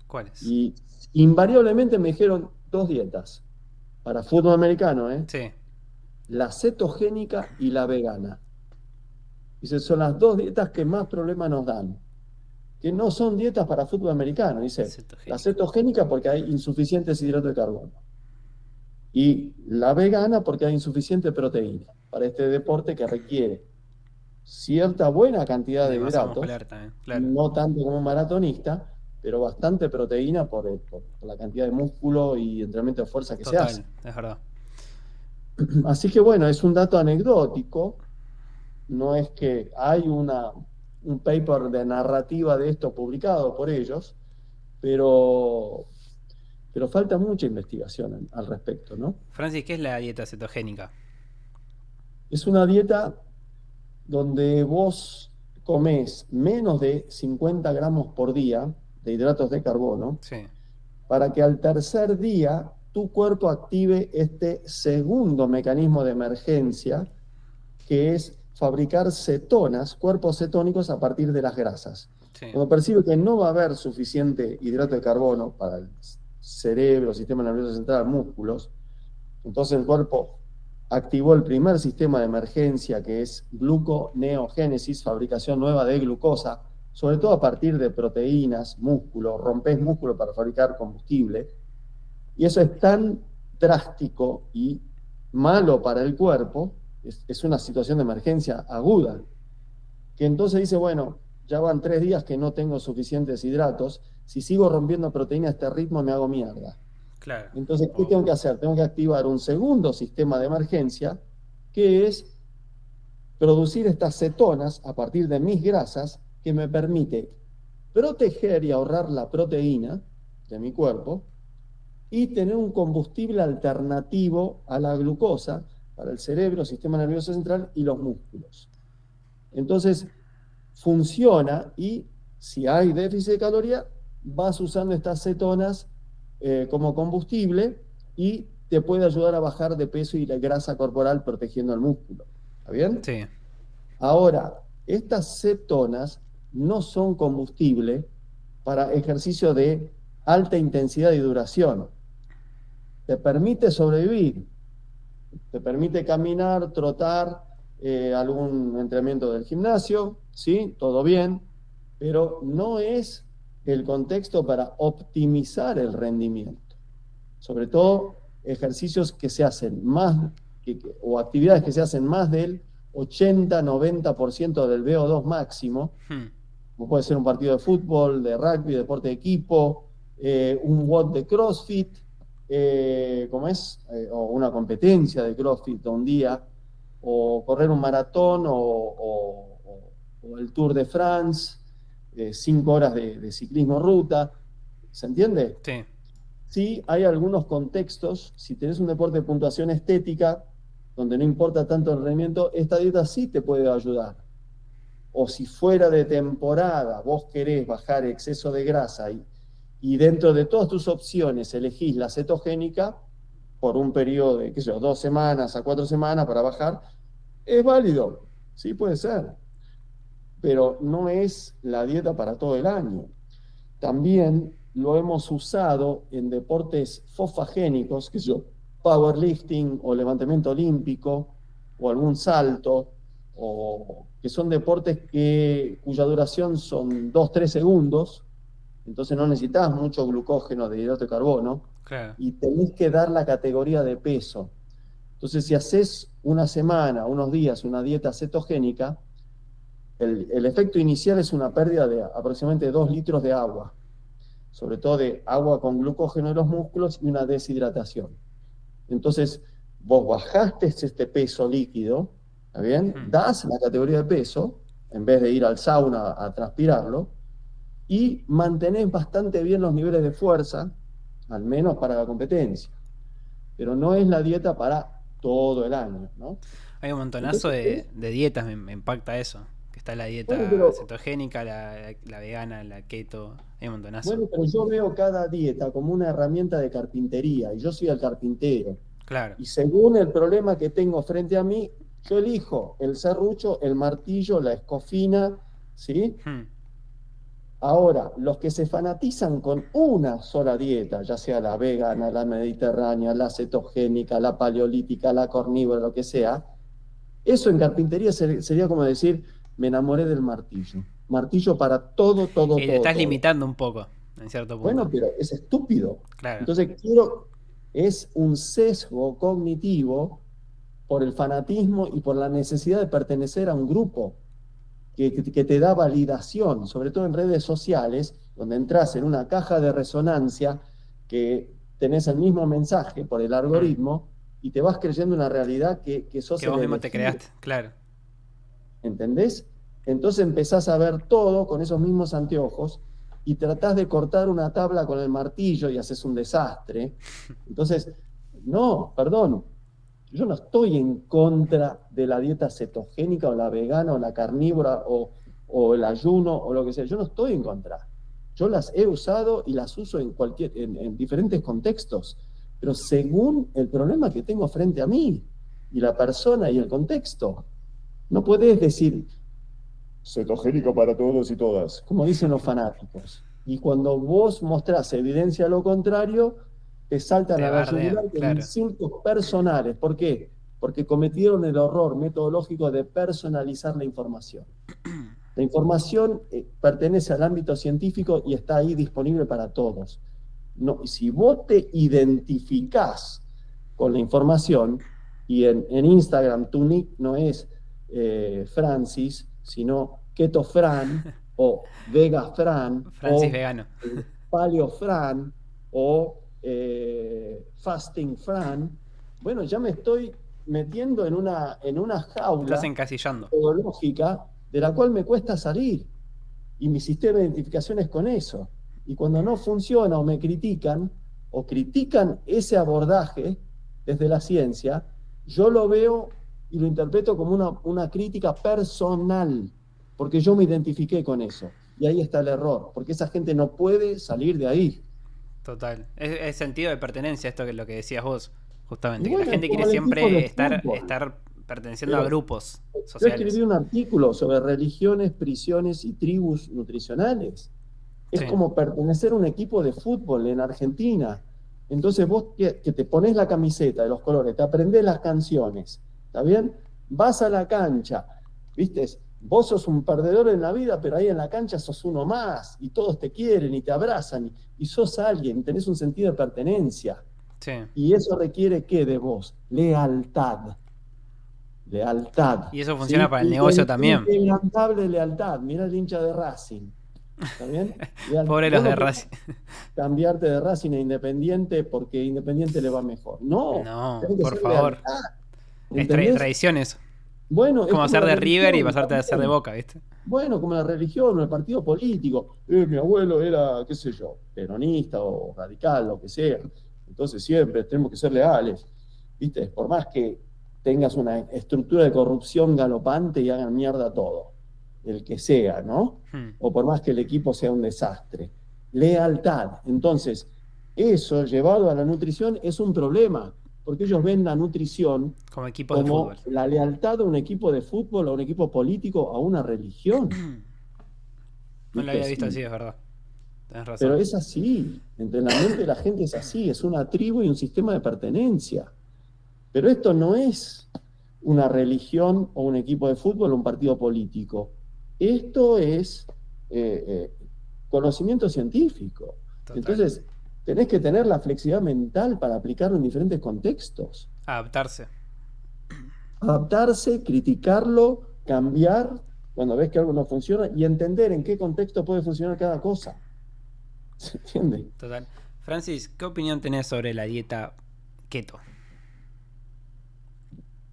¿Cuáles? Y invariablemente me dijeron 2 dietas para fútbol americano, Sí. La cetogénica y la vegana. Dice, son las 2 dietas que más problemas nos dan. Que no son dietas para fútbol americano. Dice, la cetogénica porque hay insuficientes hidratos de carbono. Y la vegana porque hay insuficiente proteína para este deporte que requiere cierta buena cantidad de hidratos, también, claro. No tanto como un maratonista, pero bastante proteína por la cantidad de músculo y entrenamiento de fuerza que se hace. Es verdad. Así que bueno, es un dato anecdótico, no es que hay un paper de narrativa de esto publicado por ellos, pero falta mucha investigación al respecto, ¿no? Francis, ¿qué es la dieta cetogénica? Es una dieta donde vos comés menos de 50 gramos por día de hidratos de carbono, sí, para que al tercer día tu cuerpo active este segundo mecanismo de emergencia, que es fabricar cetonas, cuerpos cetónicos a partir de las grasas. Sí. Cuando percibe que no va a haber suficiente hidrato de carbono para el cerebro, sistema nervioso central, músculos, entonces el cuerpo activó el primer sistema de emergencia, que es gluconeogénesis, fabricación nueva de glucosa, sobre todo a partir de proteínas, músculo, rompés músculo para fabricar combustible, y eso es tan drástico y malo para el cuerpo, es una situación de emergencia aguda, que entonces dice, bueno, ya van 3 días que no tengo suficientes hidratos, si sigo rompiendo proteínas a este ritmo me hago mierda. Claro. Entonces, ¿qué tengo que hacer? Tengo que activar un segundo sistema de emergencia, que es producir estas cetonas a partir de mis grasas, que me permite proteger y ahorrar la proteína de mi cuerpo y tener un combustible alternativo a la glucosa para el cerebro, sistema nervioso central y los músculos. Entonces, funciona y si hay déficit de caloría, vas usando estas cetonas como combustible y te puede ayudar a bajar de peso y la grasa corporal protegiendo el músculo. ¿Está bien? Sí. Ahora, estas cetonas no son combustible para ejercicio de alta intensidad y duración. Te permite sobrevivir, te permite caminar, trotar, algún entrenamiento del gimnasio, ¿sí? Todo bien, pero no es el contexto para optimizar el rendimiento. Sobre todo ejercicios que se hacen más, o actividades que se hacen más del 80-90% del VO2 máximo, como puede ser un partido de fútbol, de rugby, deporte de equipo, un WOD de CrossFit, o una competencia de CrossFit un día, o correr un maratón, o el Tour de France, 5 horas de ciclismo ruta. ¿Se entiende? Sí. Sí, hay algunos contextos, si tenés un deporte de puntuación estética, donde no importa tanto el rendimiento, esta dieta sí te puede ayudar. O si fuera de temporada vos querés bajar exceso de grasa y dentro de todas tus opciones elegís la cetogénica por un periodo de, 2 semanas a 4 semanas para bajar, es válido, sí puede ser, pero no es la dieta para todo el año. También lo hemos usado en deportes fosfagénicos, powerlifting o levantamiento olímpico o algún salto, o que son deportes cuya duración son 2-3 segundos, entonces no necesitas mucho glucógeno de hidrato de carbono, Claro. y tenés que dar la categoría de peso. Entonces, si haces una semana, unos días, una dieta cetogénica, el efecto inicial es una pérdida de aproximadamente 2 litros de agua, sobre todo de agua con glucógeno de los músculos y una deshidratación. Entonces, vos bajaste este peso líquido, ¿está bien? Das la categoría de peso, en vez de ir al sauna a transpirarlo, y mantenés bastante bien los niveles de fuerza, al menos para la competencia. Pero no es la dieta para todo el año, ¿no? Hay un montonazo de dietas, me impacta eso. Que está la dieta cetogénica, la vegana, la keto, hay un montonazo. Bueno, pero yo veo cada dieta como una herramienta de carpintería, y yo soy el carpintero. Claro. Y según el problema que tengo frente a mí, yo elijo el serrucho, el martillo, la escofina, ¿sí? Ahora, los que se fanatizan con una sola dieta, ya sea la vegana, la mediterránea, la cetogénica, la paleolítica, la carnívora, lo que sea, eso en carpintería sería como decir, me enamoré del martillo. Martillo para todo. Y te estás limitando un poco, en cierto punto. Bueno, pero es estúpido. Claro. Entonces, es un sesgo cognitivo por el fanatismo y por la necesidad de pertenecer a un grupo que te da validación, sobre todo en redes sociales, donde entras en una caja de resonancia que tenés el mismo mensaje por el algoritmo y te vas creyendo una realidad que sos que vos mismo te creaste, claro. ¿Entendés? Entonces empezás a ver todo con esos mismos anteojos y tratás de cortar una tabla con el martillo y haces un desastre. Entonces, no, perdón, yo no estoy en contra de la dieta cetogénica o la vegana o la carnívora o el ayuno o lo que sea. Yo no estoy en contra. Yo las he usado y las uso en diferentes contextos, pero según el problema que tengo frente a mí y la persona y el contexto. No podés decir cetogénico para todos y todas, como dicen los fanáticos. Y cuando vos mostrás evidencia a lo contrario, te saltan Te a la bardean, yugular con claro. insultos personales. ¿Por qué? Porque cometieron el error metodológico de personalizar la información. La información pertenece al ámbito científico y está ahí disponible para todos. No, si vos te identificás con la información, y en Instagram tu nick no es Francis, sino Keto Fran, o Vega Fran, Francis o vegano. Paleo Fran, o Fasting Fran, bueno, ya me estoy metiendo en una Te estás jaula encasillando. metodológica de la cual me cuesta salir. Y mi sistema de identificación es con eso. Y cuando no funciona o me critican, o critican ese abordaje desde la ciencia, yo lo veo y lo interpreto como una crítica personal, porque yo me identifiqué con eso. Y ahí está el error, porque esa gente no puede salir de ahí. Total. Es sentido de pertenencia esto que es lo que decías vos, Y justamente. Que la bueno, es gente quiere como el equipo de siempre fútbol. estar perteneciendo a Pero grupos yo escribí sociales. un artículo sobre religiones, prisiones y tribus nutricionales. Es Sí. como pertenecer a un equipo de fútbol en Argentina. Entonces vos que te pones la camiseta de los colores, te aprendés las canciones, ¿está bien? Vas a la cancha, ¿viste? Vos sos un perdedor en la vida, pero ahí en la cancha sos uno más, y todos te quieren y te abrazan, y sos alguien, tenés un sentido de pertenencia. Sí. Y eso requiere, ¿qué de vos? Lealtad. Lealtad, Y eso funciona ¿sí? para el negocio también. Inquebrantable lealtad. Mirá el hincha de Racing, ¿está bien? Pobre Vos los no de podés Racing. cambiarte de Racing a Independiente porque Independiente le va mejor. No, No, tenés que por ser favor. lealtad, Es ¿entendés? tradición eso. Bueno, es Como como ser la de River y religión pasarte a ser de también. Boca, ¿viste? Bueno, como la religión o el partido político. Mi abuelo era, qué sé yo, peronista o radical, lo que sea. Entonces siempre tenemos que ser leales. ¿Viste? Por más que tengas una estructura de corrupción galopante y hagan mierda todo. El que sea, ¿no? Hmm. O por más que el equipo sea un desastre. Lealtad. Entonces, eso llevado a la nutrición es un problema, porque ellos ven la nutrición Como equipos de como fútbol. la lealtad a un equipo de fútbol, a un equipo político, a una religión. No lo ¿Viste? había visto así, es verdad. Tenés Pero razón. es así, entre la mente de la gente es así, es una tribu y un sistema de pertenencia. Pero esto no es una religión o un equipo de fútbol o un partido político. Esto es eh, eh, conocimiento científico. Total. Entonces, tenés que tener la flexibilidad mental para aplicarlo en diferentes contextos. Adaptarse. Adaptarse, criticarlo, cambiar cuando ves que algo no funciona y entender en qué contexto puede funcionar cada cosa. ¿Se entiende? Total. Francis, ¿qué opinión tenés sobre la dieta keto?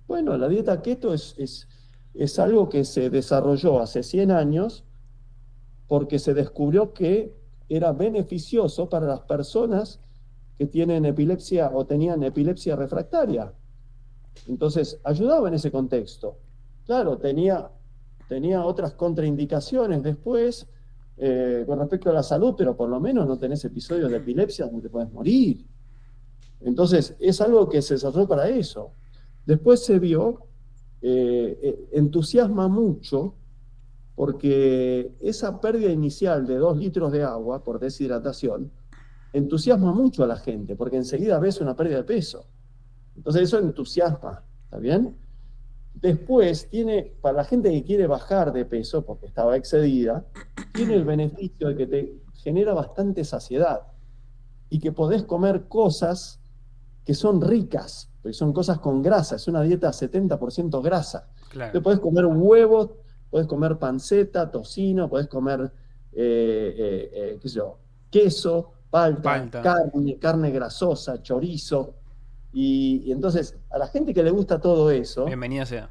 Bueno, la dieta keto es algo que se desarrolló hace 100 años porque se descubrió que era beneficioso para las personas que tienen epilepsia o tenían epilepsia refractaria. Entonces, ayudaba en ese contexto. Claro, tenía otras contraindicaciones después con respecto a la salud, pero por lo menos no tenés episodios de epilepsia donde te puedes morir. Entonces, es algo que se desarrolló para eso. Después se vio, entusiasma mucho, porque esa pérdida inicial de 2 litros de agua por deshidratación entusiasma mucho a la gente, porque enseguida ves una pérdida de peso. Entonces eso entusiasma, ¿está bien? Después tiene, para la gente que quiere bajar de peso, porque estaba excedida, tiene el beneficio de que te genera bastante saciedad y que podés comer cosas que son ricas, porque son cosas con grasa, es una dieta 70% grasa. Claro. Te podés comer huevos, podés comer panceta, tocino, podés comer qué sé yo, queso, palta, Palta. carne grasosa, chorizo. Y entonces, a la gente que le gusta todo eso, Bienvenido sea.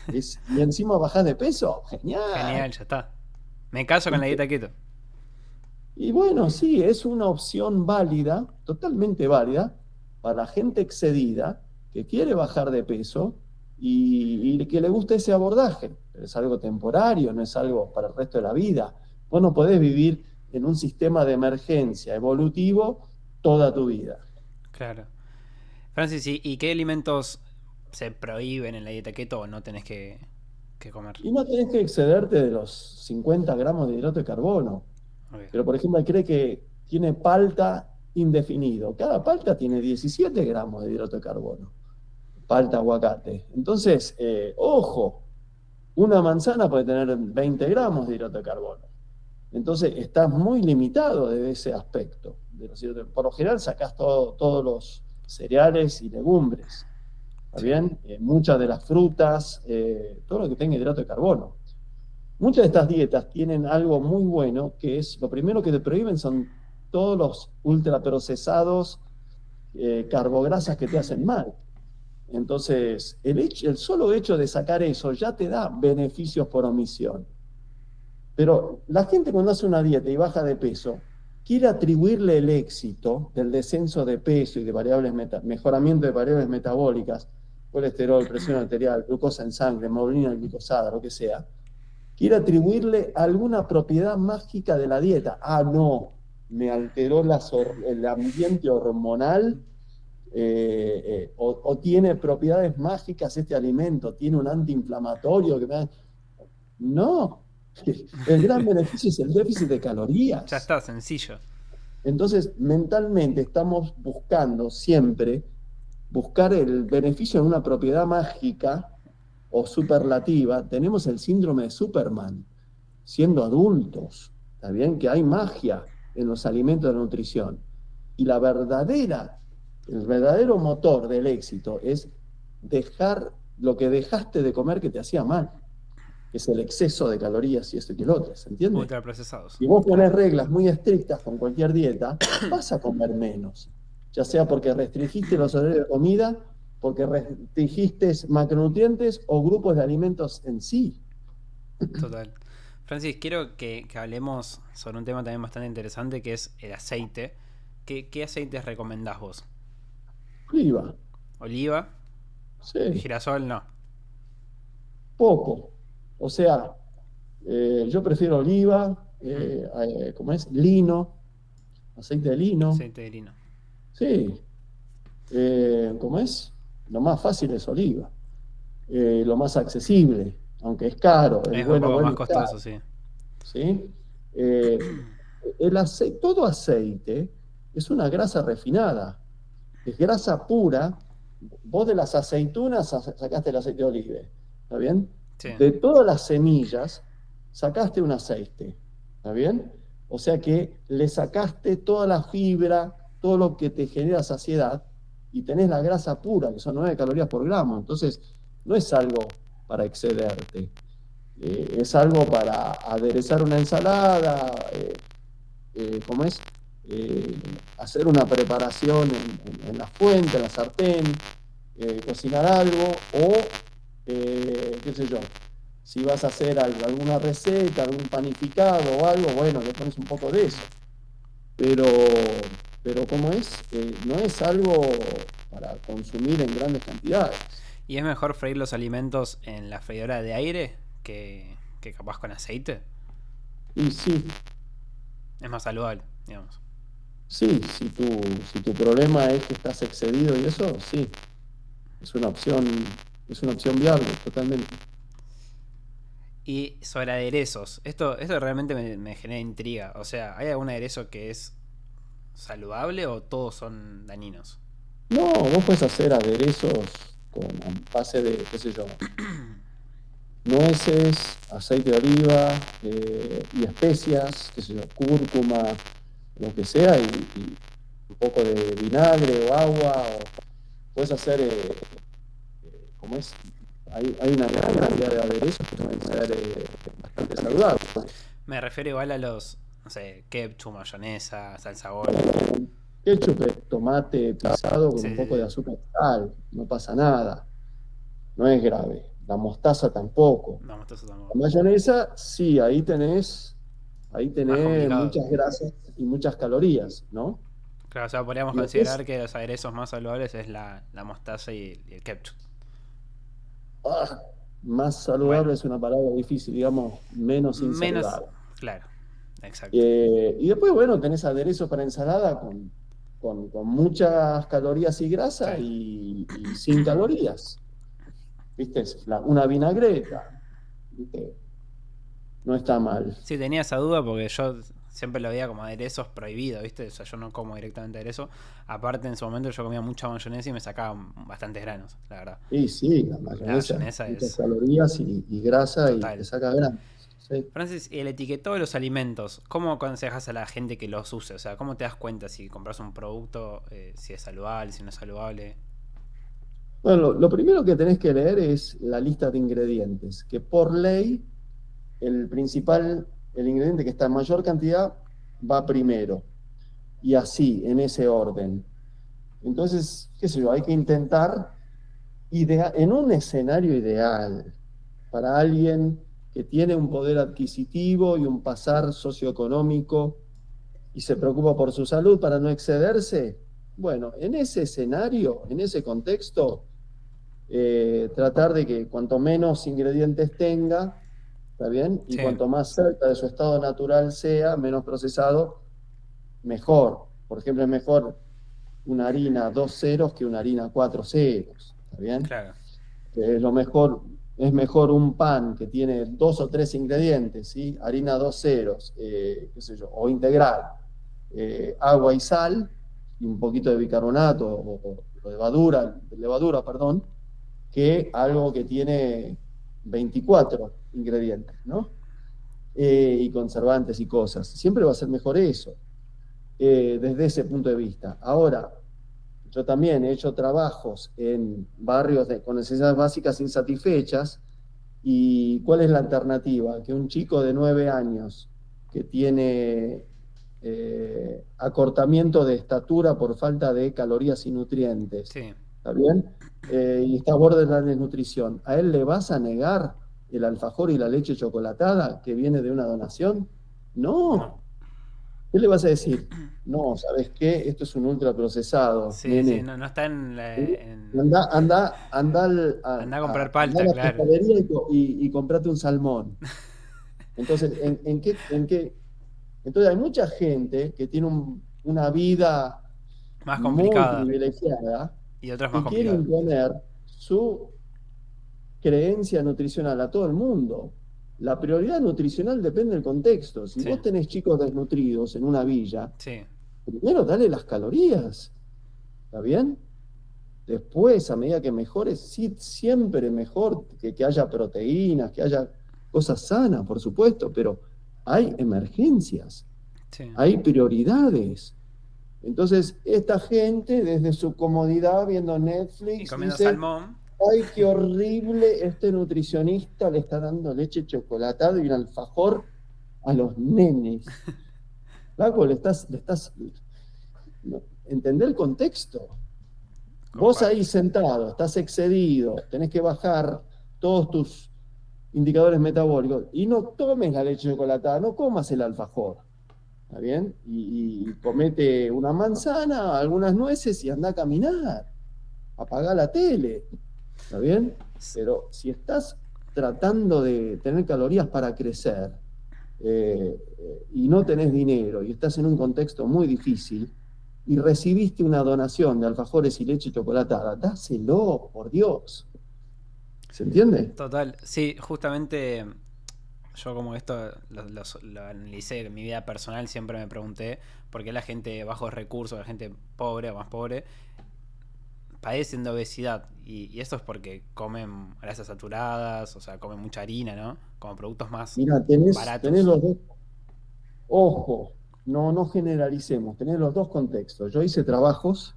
y encima bajás de peso, genial. Genial, ya está. Me caso con la ¿Viste? dieta keto. Y bueno, sí, es una opción válida, totalmente válida, para la gente excedida que quiere bajar de peso y que le gusta ese abordaje. Pero es algo temporario, no es algo para el resto de la vida. Vos no podés vivir en un sistema de emergencia evolutivo toda tu vida. Claro. Francis, ¿y qué alimentos se prohíben en la dieta keto o no tenés que comer. Y no tenés que excederte de los 50 gramos de hidrato de carbono. Ok. Pero, por ejemplo, hay cree que tiene palta indefinido. Cada palta tiene 17 gramos de hidrato de carbono. Palta, aguacate. Entonces, ojo, una manzana puede tener 20 gramos de hidrato de carbono. Entonces, estás muy limitado de ese aspecto. Por lo general, sacás todos los cereales y legumbres. ¿Está Sí. bien? Muchas de las frutas, todo lo que tenga hidrato de carbono. Muchas de estas dietas tienen algo muy bueno, que es, lo primero que te prohíben son todos los ultraprocesados, carbograsas que te hacen mal. Entonces, el solo hecho de sacar eso ya te da beneficios por omisión. Pero la gente cuando hace una dieta y baja de peso, quiere atribuirle el éxito del descenso de peso y de mejoramiento de variables metabólicas, colesterol, presión arterial, glucosa en sangre, hemoglobina glicosada, lo que sea, quiere atribuirle alguna propiedad mágica de la dieta. Ah, no, me alteró el ambiente hormonal, o tiene propiedades mágicas este alimento, tiene un antiinflamatorio que me... No, el gran beneficio es el déficit de Ya calorías. está, sencillo. Entonces, mentalmente estamos buscando siempre buscar el beneficio en una propiedad mágica o superlativa. Tenemos el síndrome de Superman, siendo adultos. Está bien que hay magia en los alimentos de la nutrición. Y el verdadero motor del éxito es dejar lo que dejaste de comer que te hacía mal, que es el exceso de calorías y esto y que lo otro, ¿se entiende? Ultraprocesados. Si vos ponés reglas muy estrictas con cualquier dieta, vas a comer menos. Ya sea porque restringiste los horarios de comida, porque restringiste macronutrientes o grupos de alimentos en sí. Total. Francis, quiero que hablemos sobre un tema también bastante interesante que es el aceite. ¿Qué aceites recomendás vos? Oliva, ¿Oliva? sí, ¿Girasol? No. poco. O sea, yo prefiero oliva, ¿cómo es? Lino, aceite de lino. Aceite de lino. Sí. ¿Cómo es? Lo más fácil es oliva. Lo más accesible, aunque es caro. Es un poco más costoso, sí. ¿Sí? Todo aceite es una grasa refinada, es grasa pura. Vos de las aceitunas sacaste el aceite de oliva, ¿está bien? Sí. De todas las semillas sacaste un aceite, ¿está bien? O sea que le sacaste toda la fibra, todo lo que te genera saciedad, y tenés la grasa pura, que son 9 calorías por gramo. Entonces, no es algo para excederte. Es algo para aderezar una ensalada, ¿cómo es? Hacer una preparación en la fuente, en la sartén, cocinar algo, o qué sé yo, si vas a hacer alguna receta, algún panificado o algo, bueno, le pones un poco de eso. Pero ¿cómo es? No es algo para consumir en grandes cantidades. ¿Y es mejor freír los alimentos en la freidora de aire que capaz con aceite? Y sí, Es más saludable, digamos. sí, si tu problema es que estás excedido y eso, sí, es una opción viable, totalmente. Y sobre aderezos, esto realmente me genera intriga. O sea, ¿hay algún aderezo que es saludable o todos son dañinos? No, vos puedes hacer aderezos con base de, qué sé yo, nueces, aceite de oliva, y especias, qué sé yo, cúrcuma, lo que sea, y un poco de vinagre o agua. Puedes hacer, ¿cómo es? Hay una gran cantidad de aderezos que pueden ser bastante saludables. Me refiero igual a los, no sé, ketchup, mayonesa, salsa golpe. Ketchup, tomate pisado con Sí, un sí, poco sí. de azúcar y sal, no pasa nada, no es grave. La mostaza tampoco. No, mostaza La tampoco. mayonesa, sí, ahí tenés Más complicado. muchas grasas y muchas calorías, ¿no? Claro, o sea, podríamos Lo que considerar es, que los aderezos más saludables es la mostaza y el ketchup. ah, más Bueno, saludable es una palabra difícil, digamos, menos menos, insaludable. claro, exacto. Y después, bueno, tenés aderezos para ensalada con muchas calorías y Sí. grasa y sin calorías. ¿viste? Una vinagreta, ¿viste? No está mal. Sí, tenía esa duda porque yo siempre lo veía como aderezos prohibidos, ¿viste? O sea, yo no como directamente aderezo. Aparte, en su momento yo comía mucha mayonesa y me sacaba bastantes granos, la verdad. Y sí, la La mayonesa, mayonesa muchas es calorías y grasa y te total. saca granos. Sí. Francis, el etiquetado de los alimentos, ¿cómo aconsejas a la gente que los use? O sea, ¿cómo te das cuenta si compras un producto, si es saludable, si no es saludable? Bueno, lo primero que tenés que leer es la lista de ingredientes, que por ley el principal, el ingrediente que está en mayor cantidad va primero, y así, en ese orden. Entonces, qué sé yo, hay que intentar, en un escenario ideal, para alguien que tiene un poder adquisitivo y un pasar socioeconómico y se preocupa por su salud para no excederse, bueno, en ese escenario, en ese contexto, tratar de que cuanto menos ingredientes tenga, ¿está bien? Y Sí, cuanto más cerca de su estado natural sea, menos procesado, mejor. Por ejemplo, es mejor una harina 2 ceros que una harina 4 ceros, ¿está bien? claro. Es mejor un pan que tiene 2 o 3 ingredientes, ¿sí? Harina 2 ceros, qué sé yo, o integral, agua y sal, y un poquito de bicarbonato o levadura, perdón, que algo que tiene 24 ingredientes, ¿no? Y conservantes y cosas. Siempre va a ser mejor eso, desde ese punto de vista. Ahora, yo también he hecho trabajos en barrios con necesidades básicas insatisfechas. ¿Y cuál es la alternativa? Que un chico de 9 años que tiene acortamiento de estatura por falta de calorías y nutrientes, Sí. ¿está bien? Y está a borde de la desnutrición, ¿a él le vas a negar el alfajor y la leche chocolatada que viene de una donación? No. No. ¿Qué le vas a decir? No, ¿sabes qué? Esto es un ultraprocesado, Sí, sí, nene. no, no está anda a comprar Anda a palta, la claro. pescadería y comprate un salmón. Entonces, ¿en qué? Entonces hay mucha gente que tiene una vida Más muy complicada. privilegiada Y otras más y quiere complicadas. imponer su creencia nutricional a todo el mundo. La prioridad nutricional depende del contexto. Si Sí, vos tenés chicos desnutridos en una villa, sí. primero dale las calorías, ¿está bien? Después, a medida que mejores, sí, siempre mejor que haya proteínas, que haya cosas sanas, por supuesto, pero hay emergencias, Sí. hay prioridades. Entonces, esta gente, desde su comodidad, viendo Y Netflix, comiendo dice, salmón. ay, qué horrible, este nutricionista le está dando leche chocolatada y un alfajor a los nenes. Flaco, no, ¿entender el contexto? Vos Compa- ahí sentado, estás excedido, tenés que bajar todos tus indicadores metabólicos y no tomes la leche chocolatada, no comas el alfajor, ¿está bien? Y comete una manzana, algunas nueces y anda a caminar, apaga la tele, ¿está bien? Pero si estás tratando de tener calorías para crecer y no tenés dinero y estás en un contexto muy difícil, y recibiste una donación de alfajores y leche chocolatada, dáselo, por Dios. ¿Se entiende? Total. Sí, justamente yo como esto lo analicé en mi vida personal, siempre me pregunté por qué la gente de bajos recursos, la gente pobre o más pobre, padecen de obesidad. Y esto es porque comen grasas saturadas, o sea, comen mucha harina, ¿no? Como productos más Mira, tenés baratos. los dos. Ojo, no generalicemos, tenés los dos contextos. Yo hice trabajos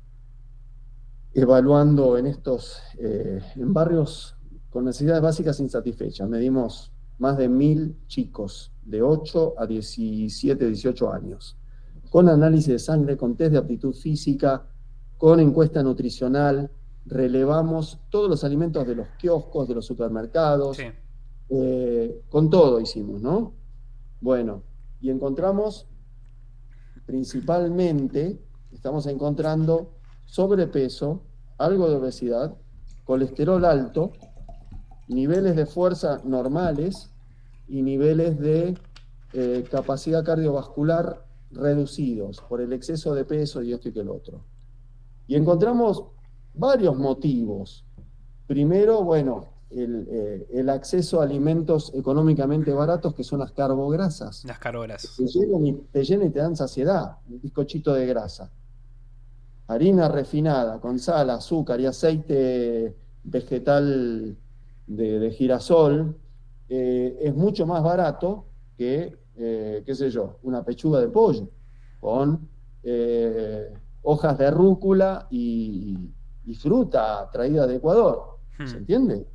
evaluando en barrios con necesidades básicas insatisfechas. Medimos más de 1.000 chicos de 8 a 17, 18 años, con análisis de sangre, con test de aptitud física, con encuesta nutricional, relevamos todos los alimentos de los kioscos, de los Sí, supermercados, con todo hicimos, ¿no? Bueno, y encontramos principalmente, estamos encontrando sobrepeso, algo de obesidad, colesterol alto, niveles de fuerza normales y niveles de capacidad cardiovascular reducidos por el exceso de peso y esto y que el otro. Y encontramos varios motivos. Primero, bueno, el acceso a alimentos económicamente baratos que son las carbograsas. Las carbograsas. Te llenan y te dan saciedad, un bizcochito de grasa. Harina refinada con sal, azúcar y aceite vegetal de girasol es mucho más barato que, qué sé yo, una pechuga de pollo con hojas de rúcula y fruta traída de Ecuador. ¿Se entiende?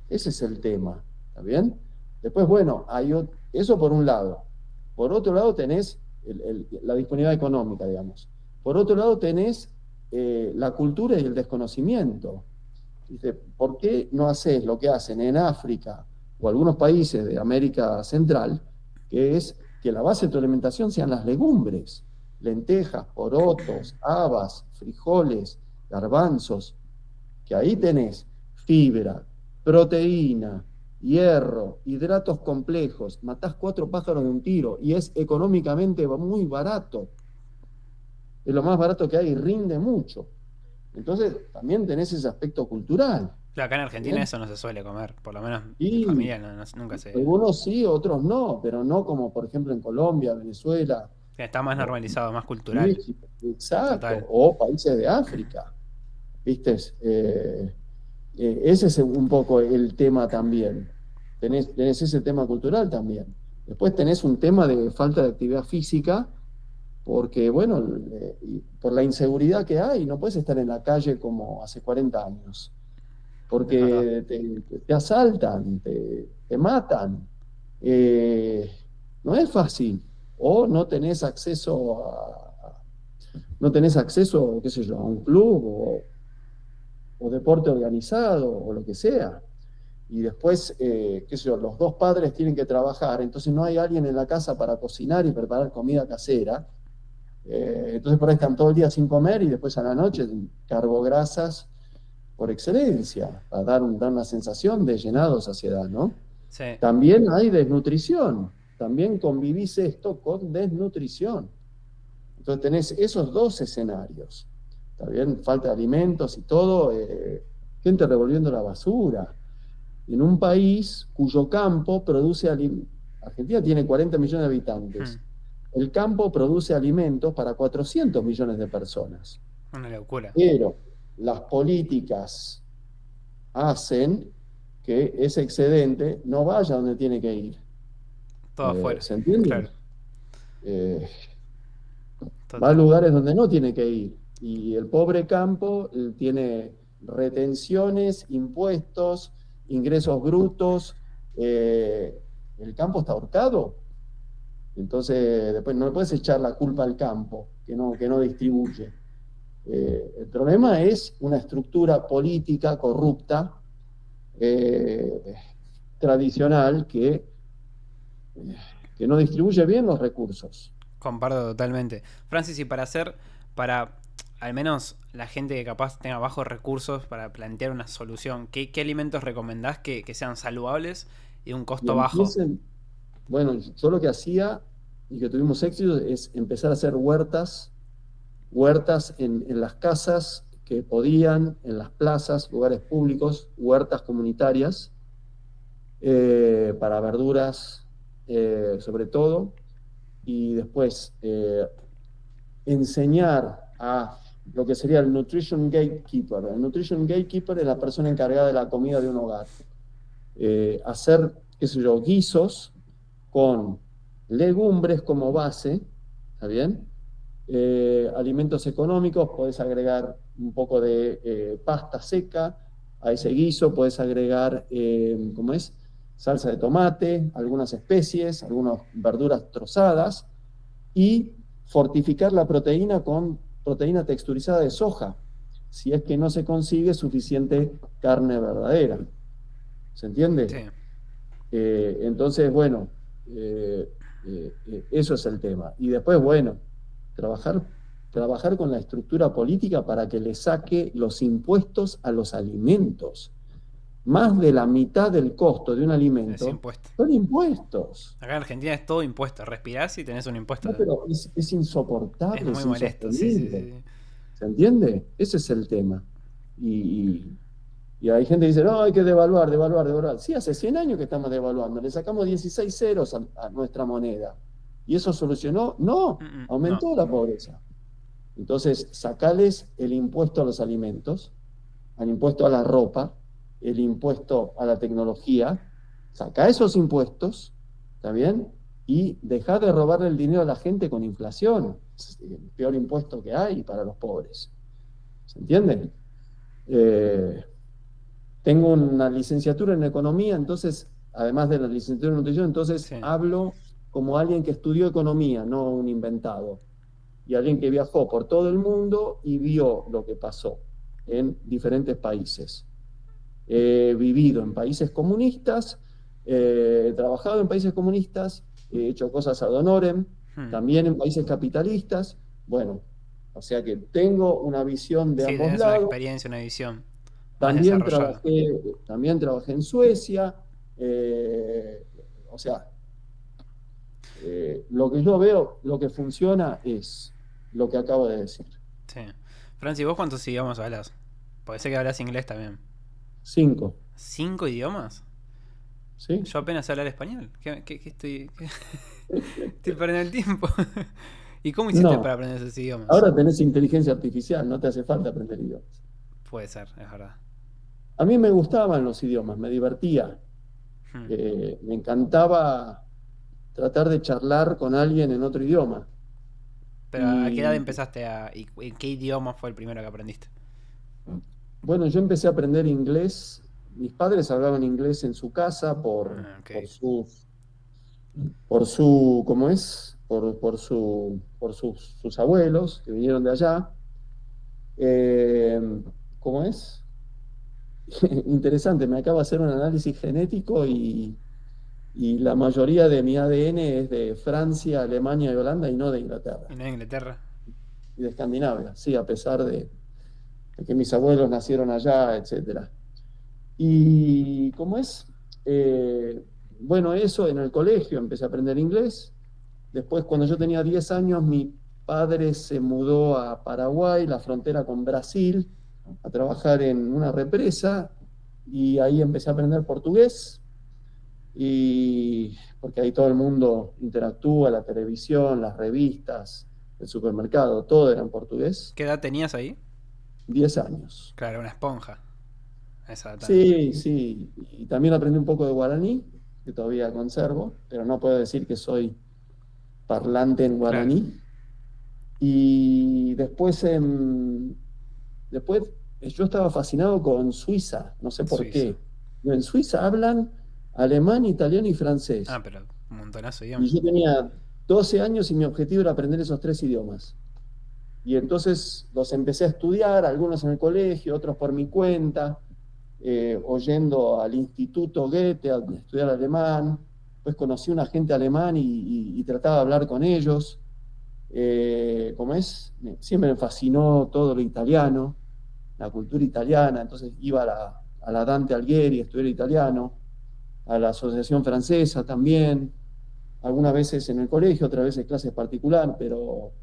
Ese es el tema, ¿está bien? Después, bueno, eso por un lado. Por otro lado tenés la disponibilidad económica, digamos. Por otro lado tenés la cultura y el desconocimiento. Dice, ¿por qué no haces lo que hacen en África o algunos países de América Central, que es que la base de tu alimentación sean las legumbres, lentejas, porotos, habas, frijoles, garbanzos, que ahí tenés fibra, proteína, hierro, hidratos complejos, matás 4 pájaros de un tiro y es económicamente muy barato. Es lo más barato que hay y rinde mucho. Entonces, también tenés ese aspecto cultural. Claro, acá en Argentina ¿Bien? eso no se suele comer, por lo menos mi Y familia nunca se... algunos sí, otros no, pero no como por ejemplo en Colombia, Venezuela, Está más o normalizado, más cultural. México, exacto, Total. o países de África. ¿Viste? Ese es un poco el tema también. Tenés ese tema cultural también. Después tenés un tema de falta de actividad física, porque, bueno, por la inseguridad que hay, no puedes estar en la calle como hace 40 años, Es verdad. porque te asaltan, te matan. Eh, no es fácil. O no tenés acceso, qué sé yo, a un club o deporte organizado o lo que sea. Y después, qué sé yo, los dos padres tienen que trabajar, entonces no hay alguien en la casa para cocinar y preparar comida casera. Entonces por ahí están todo el día sin comer y después a la noche carbograsas por excelencia, para dar una sensación de llenado, saciedad, ¿no? Sí. También hay desnutrición, también convivís esto con desnutrición. Entonces tenés esos dos escenarios. Está bien, falta de alimentos y todo, gente revolviendo la basura. En un país cuyo campo produce alimentos. Argentina tiene 40 millones de habitantes. El campo produce alimentos para 400 millones de personas. Una locura. Pero las políticas hacen que ese excedente no vaya donde tiene que ir. Todo afuera. ¿Se entiende? Claro. Eh, Va a Total. lugares donde no tiene que ir. Y el pobre campo tiene retenciones, impuestos, ingresos brutos. El campo está ahorcado. Entonces, después no le puedes echar la culpa al campo, que no distribuye. El problema es una estructura política corrupta, tradicional, que no distribuye bien los recursos. Comparto totalmente. Francis, y para al menos la gente que capaz tenga bajos recursos para plantear una solución, ¿qué alimentos recomendás que sean saludables y de un Y costo bajo? empiecen, bueno, yo lo que hacía y que tuvimos éxito es empezar a hacer huertas en las casas que podían, en las plazas, lugares públicos, huertas comunitarias, para verduras sobre todo, y después enseñar a lo que sería el Nutrition Gatekeeper. El Nutrition Gatekeeper es la persona encargada de la comida de un hogar. Hacer, qué sé yo, guisos con legumbres como base, ¿está bien? Alimentos económicos, podés agregar un poco de pasta seca a ese guiso, podés agregar, ¿cómo es? Salsa de tomate, algunas especies, algunas verduras trozadas y fortificar la proteína con proteína texturizada de soja, si es que no se consigue suficiente carne verdadera. ¿Se entiende? Sí. Entonces, bueno, eso es el tema. Y después, bueno, trabajar con la estructura política para que le saque los impuestos a los alimentos. Más de la mitad del costo de un Es alimento impuesto. son impuestos. Acá en Argentina es todo impuesto. Respirás y tenés un impuesto. No, pero es Es insoportable, muy es molesto. Sí, sí, insostenible. sí. ¿Se entiende? Ese es el tema. Y, Y hay gente que dice, no, hay que devaluar, devaluar, devaluar. Sí, hace 100 años que estamos devaluando, le sacamos 16 ceros a nuestra moneda. ¿Y eso solucionó? No, No. aumentó la pobreza. Entonces, sacales el impuesto a los alimentos, al impuesto a la ropa, el impuesto a la tecnología, saca esos impuestos, ¿está bien? Y deja de robarle el dinero a la gente con inflación. Es el peor impuesto que hay para los pobres. ¿Se entiende? Tengo una licenciatura en economía, entonces, además de la licenciatura en nutrición, entonces Sí. hablo como alguien que estudió economía, no un inventado. Y alguien que viajó por todo el mundo y vio lo que pasó en diferentes países. He vivido en países comunistas, he trabajado en países comunistas, he hecho cosas ad honorem, también en países capitalistas. Bueno, o sea que tengo una visión de Sí, ambos tenés una lados. experiencia, una visión más También desarrollada. trabajé, también trabajé en Suecia. O sea, lo que yo veo, lo que funciona es lo que acabo de decir. Sí. Franci, ¿vos cuántos idiomas hablas? Porque sé que hablas inglés también. 5, ¿5 idiomas? ¿sí? Yo apenas sé hablar español. ¿Qué estoy...? Estoy perdiendo el tiempo. ¿Y cómo hiciste para No, aprender esos idiomas? ahora tenés inteligencia artificial, no te hace falta aprender idiomas. Puede ser, es verdad. A mí me gustaban los idiomas, me divertía. Me encantaba tratar de charlar con alguien en otro idioma. Pero ¿a qué edad Y empezaste y en qué idioma fue el primero que aprendiste? bueno, yo empecé a aprender inglés. Mis padres hablaban inglés en su casa Ok. por su, ¿cómo es? Por sus abuelos que vinieron de allá. Eh, ¿Cómo es? Interesante, me acaba de hacer un análisis genético y la mayoría de mi ADN es de Francia, Alemania y Holanda y no de ¿Y Inglaterra no en Inglaterra? y de Escandinavia, sí, a pesar de que mis abuelos nacieron allá, etcétera. Y ¿cómo es? Eh, bueno, eso en el colegio empecé a aprender inglés. Después, cuando yo tenía 10 años, mi padre se mudó a Paraguay, la frontera con Brasil, a trabajar en una represa y ahí empecé a aprender portugués y porque ahí todo el mundo interactúa, la televisión, las revistas, el supermercado, todo era en portugués. ¿Qué edad tenías ahí? 10 años. Claro, una esponja. Esa edad también. Sí, sí, y también aprendí un poco de guaraní, que todavía conservo, pero no puedo decir que soy parlante en Claro. guaraní. Y después yo estaba fascinado con Suiza, no sé por Suiza. qué. En Suiza hablan alemán, italiano y Ah, francés. pero un montonazo de Y idiomas. yo tenía 12 años y mi objetivo era aprender esos 3 idiomas. Y entonces los empecé a estudiar, algunos en el colegio, otros por mi cuenta, oyendo al Instituto Goethe a estudiar alemán. Después conocí a una gente alemán y trataba de hablar con ellos. ¿Cómo es? Siempre me fascinó todo lo italiano, la cultura italiana, entonces iba a la Dante Alighieri a estudiar italiano, a la Asociación Francesa también, algunas veces en el colegio, otras veces clases particular, pero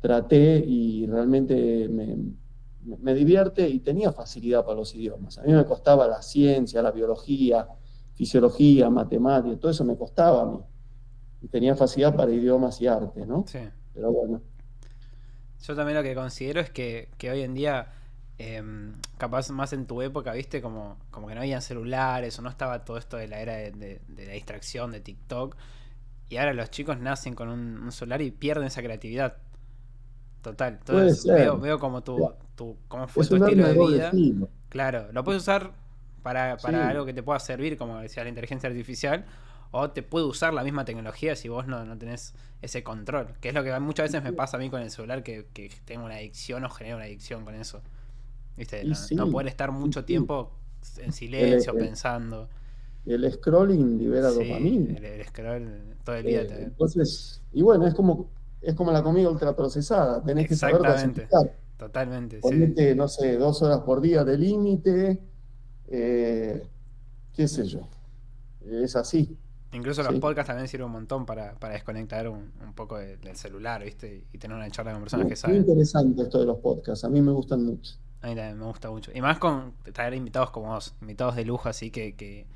traté y realmente me divierte y tenía facilidad para los idiomas. A mí me costaba la ciencia, la biología, fisiología, matemáticas, todo eso me costaba a mí. Y tenía facilidad para idiomas y arte, ¿no? Sí. Pero bueno. Yo también lo que considero es que hoy en día, capaz más en tu época, viste, como que no habían celulares o no estaba todo esto de la era de la distracción, de TikTok. Y ahora los chicos nacen con un celular y pierden esa creatividad. Total. Puede Entonces ser. veo como cómo fue Es tu un estilo arma de de doble vida. filo. Claro, lo puedes usar para Sí, algo que te pueda servir, como decía la inteligencia artificial, o te puede usar la misma tecnología si vos no tenés ese control. Que es lo que muchas veces me pasa a mí con el celular, que tengo una adicción o genero una adicción con eso. ¿Viste? y No sí, poder estar y mucho sí. tiempo en El, silencio, el- pensando. el scrolling libera Sí, dopamina. el scroll todo el día te... Entonces, y bueno, es como la comida ultraprocesada, tenés que saber Exactamente. dosificar. Totalmente, sí. Ponete, no sé, 2 horas por día de límite, eh, qué sé yo. Es así, Incluso los ¿sí? podcasts también sirven un montón para desconectar un poco del celular, ¿viste? Y tener una charla con personas Muy, que muy saben. interesante esto de los podcasts, a mí me gustan mucho. A mí también me gusta mucho. Y más con traer invitados como vos, invitados de lujo, así que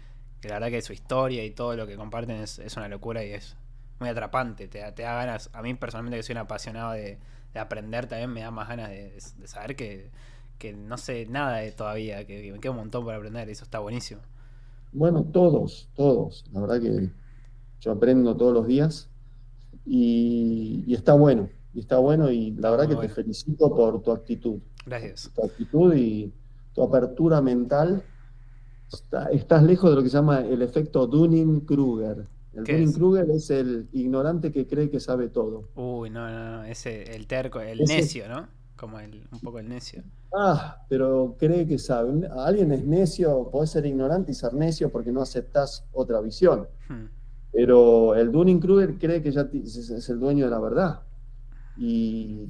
la verdad que su historia y todo lo que comparten es una locura y es muy atrapante. Te da ganas. A mí personalmente, que soy un apasionado de aprender, también me da más ganas de saber que no sé nada de todavía, que me queda un montón por aprender y eso está buenísimo. Bueno, todos. La verdad que yo aprendo todos los días y está bueno. Y está bueno y la Está verdad muy que te bueno. felicito por tu actitud. Gracias. Tu actitud y tu apertura mental. Estás lejos de lo que se llama el efecto Dunning-Kruger. El ¿Qué es? Dunning-Kruger es el ignorante que cree que sabe todo. Uy, no, no, no. Ese, el terco, el Ese, necio, ¿no? Como un poco el necio. pero cree que sabe. Alguien es necio, podés ser ignorante y ser necio porque no aceptás otra visión. Hmm. Pero el Dunning-Kruger cree que es el dueño de la verdad. Y,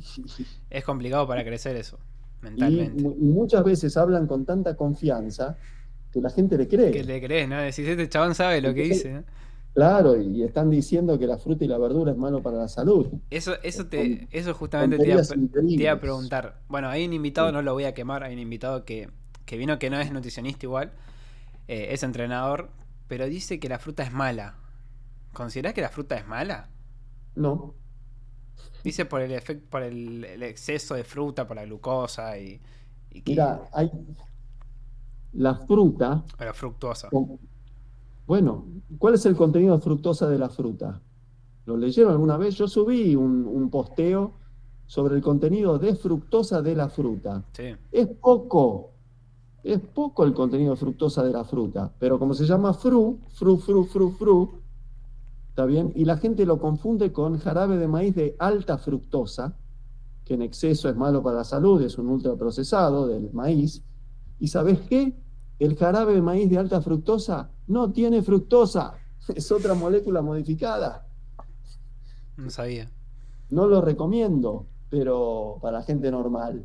Es complicado para crecer eso, y mentalmente. muchas veces hablan con tanta confianza que la gente le ¿Qué cree. le crees, no? Decís, este chabón sabe lo que Entonces, dice, ¿no? claro, y están diciendo que la fruta y la verdura es malo para la salud. Eso justamente Tonterías te iba a increíbles. preguntar. Bueno, hay un invitado, Sí. no lo voy a quemar, hay un invitado que vino que no es nutricionista igual, es entrenador, pero dice que la fruta es mala. ¿Considerás que la fruta es mala? No, Dice por el efecto, por el exceso de fruta, por la glucosa y que. mira, hay la fruta. O la fructuosa. con- Bueno, ¿cuál es el contenido de fructosa de la fruta? ¿Lo leyeron alguna vez? Yo subí un posteo sobre el contenido de fructosa de la fruta. Sí. Es poco, es poco el contenido de fructosa de la fruta, pero como se llama fru, ¿está bien? Y la gente lo confunde con jarabe de maíz de alta fructosa, que en exceso es malo para la salud, es un ultraprocesado del maíz. ¿Y sabes qué? El jarabe de maíz de alta fructosa no tiene fructosa, es otra molécula modificada. No sabía. No lo recomiendo, pero para la gente normal.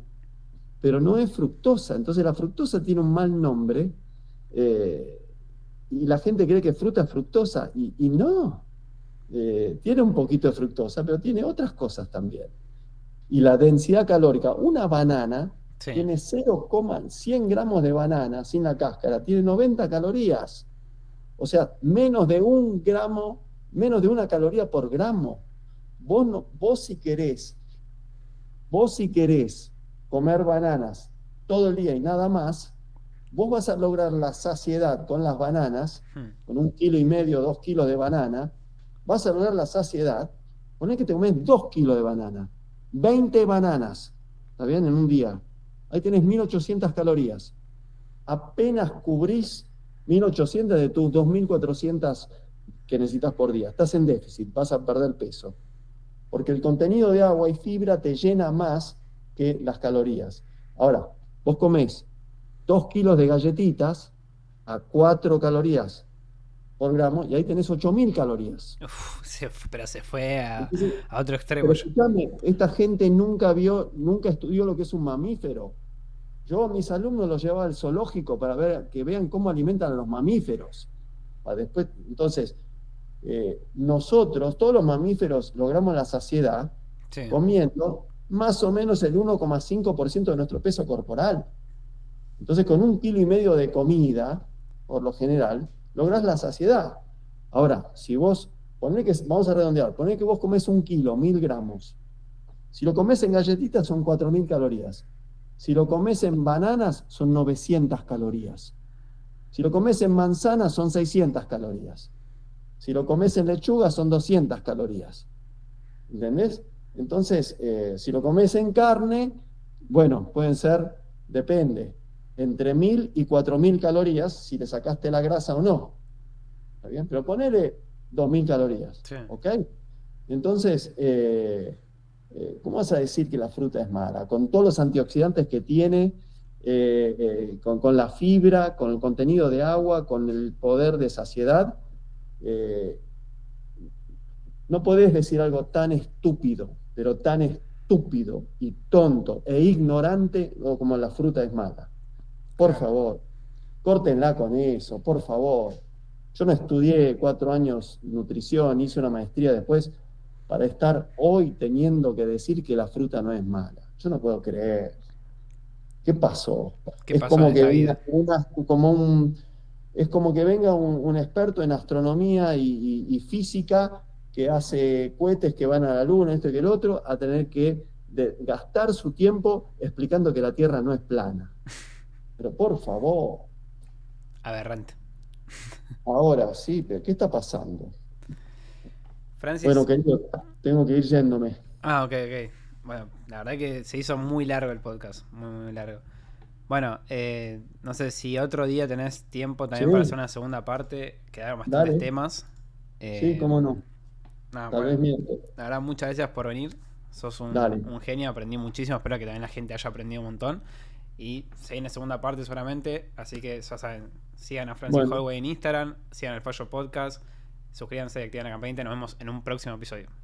Pero no es fructosa. Entonces la fructosa tiene un mal nombre eh, y la gente cree que fruta es fructosa y no. Tiene un poquito de fructosa, pero tiene otras cosas también. Y la densidad calórica, una banana Sí. tiene 0,100 gramos de banana sin la cáscara, tiene 90 calorías. O sea, menos de un gramo, menos de una caloría por gramo. Vos, no, vos si querés comer bananas todo el día y nada más, vos vas a lograr la saciedad con las bananas, Hmm. con 1,5 kilos, 2 kilos de banana, vas a lograr la saciedad, poné que te comes 2 kilos de banana, 20 bananas, ¿está bien? En un día. Ahí tenés 1.800 calorías. Apenas cubrís 1.800 de tus 2.400 que necesitas por día. Estás en déficit, vas a perder peso. Porque el contenido de agua y fibra te llena más que las calorías. Ahora, vos comés 2 kilos de galletitas a 4 calorías por gramo y ahí tenés 8.000 calorías. Uf, pero se fue Entonces, a otro extremo pero ya. escúchame, esta gente nunca estudió lo que es un mamífero. Yo a mis alumnos los llevaba al zoológico para ver, que vean cómo alimentan a los mamíferos. Para después, entonces, nosotros, todos los mamíferos, logramos la saciedad Sí. comiendo más o menos el 1,5% de nuestro peso corporal. Entonces, con 1,5 kilos de comida, por lo general, lográs la saciedad. Ahora, si vos, vamos a redondear, poné que vos comés 1 kilo, 1.000 gramos. Si lo comés en galletitas son 4.000 calorías. Si lo comés en bananas son 900 calorías. Si lo comés en manzanas son 600 calorías. Si lo comes en lechuga son 200 calorías. ¿Entendés? Entonces, si lo comes en carne, bueno, pueden ser, depende, entre 1.000 y 4.000 calorías si le sacaste la grasa o no. ¿Está bien? Pero ponele 2.000 calorías. Sí. ¿Ok? Entonces, ¿cómo vas a decir que la fruta es mala? Con todos los antioxidantes que tiene, con la fibra, con el contenido de agua, con el poder de saciedad. No podés decir algo tan estúpido, pero tan estúpido y tonto e ignorante como la fruta es mala. Por Claro. favor, córtenla con eso, por favor. Yo no estudié 4 años nutrición, hice una maestría después para estar hoy teniendo que decir que la fruta no es mala. Yo no puedo creer. ¿Qué pasó? ¿Qué Es pasó en como que esta venga vida? es como que venga un experto en astronomía y física que hace cohetes que van a la luna, esto y que el otro, a tener que gastar su tiempo explicando que la Tierra no es plana. Pero por favor, Aberrante. ahora sí, pero ¿qué está pasando? Bueno, Francis. querido, tengo que ir yéndome. Ah, ok, ok. Bueno, la verdad que se hizo muy largo el podcast. Muy, muy largo. Bueno, no sé si otro día tenés tiempo Sí, también para hacer una segunda parte. Quedaron bastantes dale. temas. Sí, Eh, cómo no. Nada, Tal bueno. vez miento. La verdad, muchas gracias por venir. Sos Dale. un genio, aprendí muchísimo. Espero que también la gente haya aprendido un montón. Y se viene segunda parte seguramente. Así que ya saben, sigan a Francis Bueno. Holloway en Instagram, sigan el Fallo Podcast, suscríbanse y activen la campanita. Nos vemos en un próximo episodio.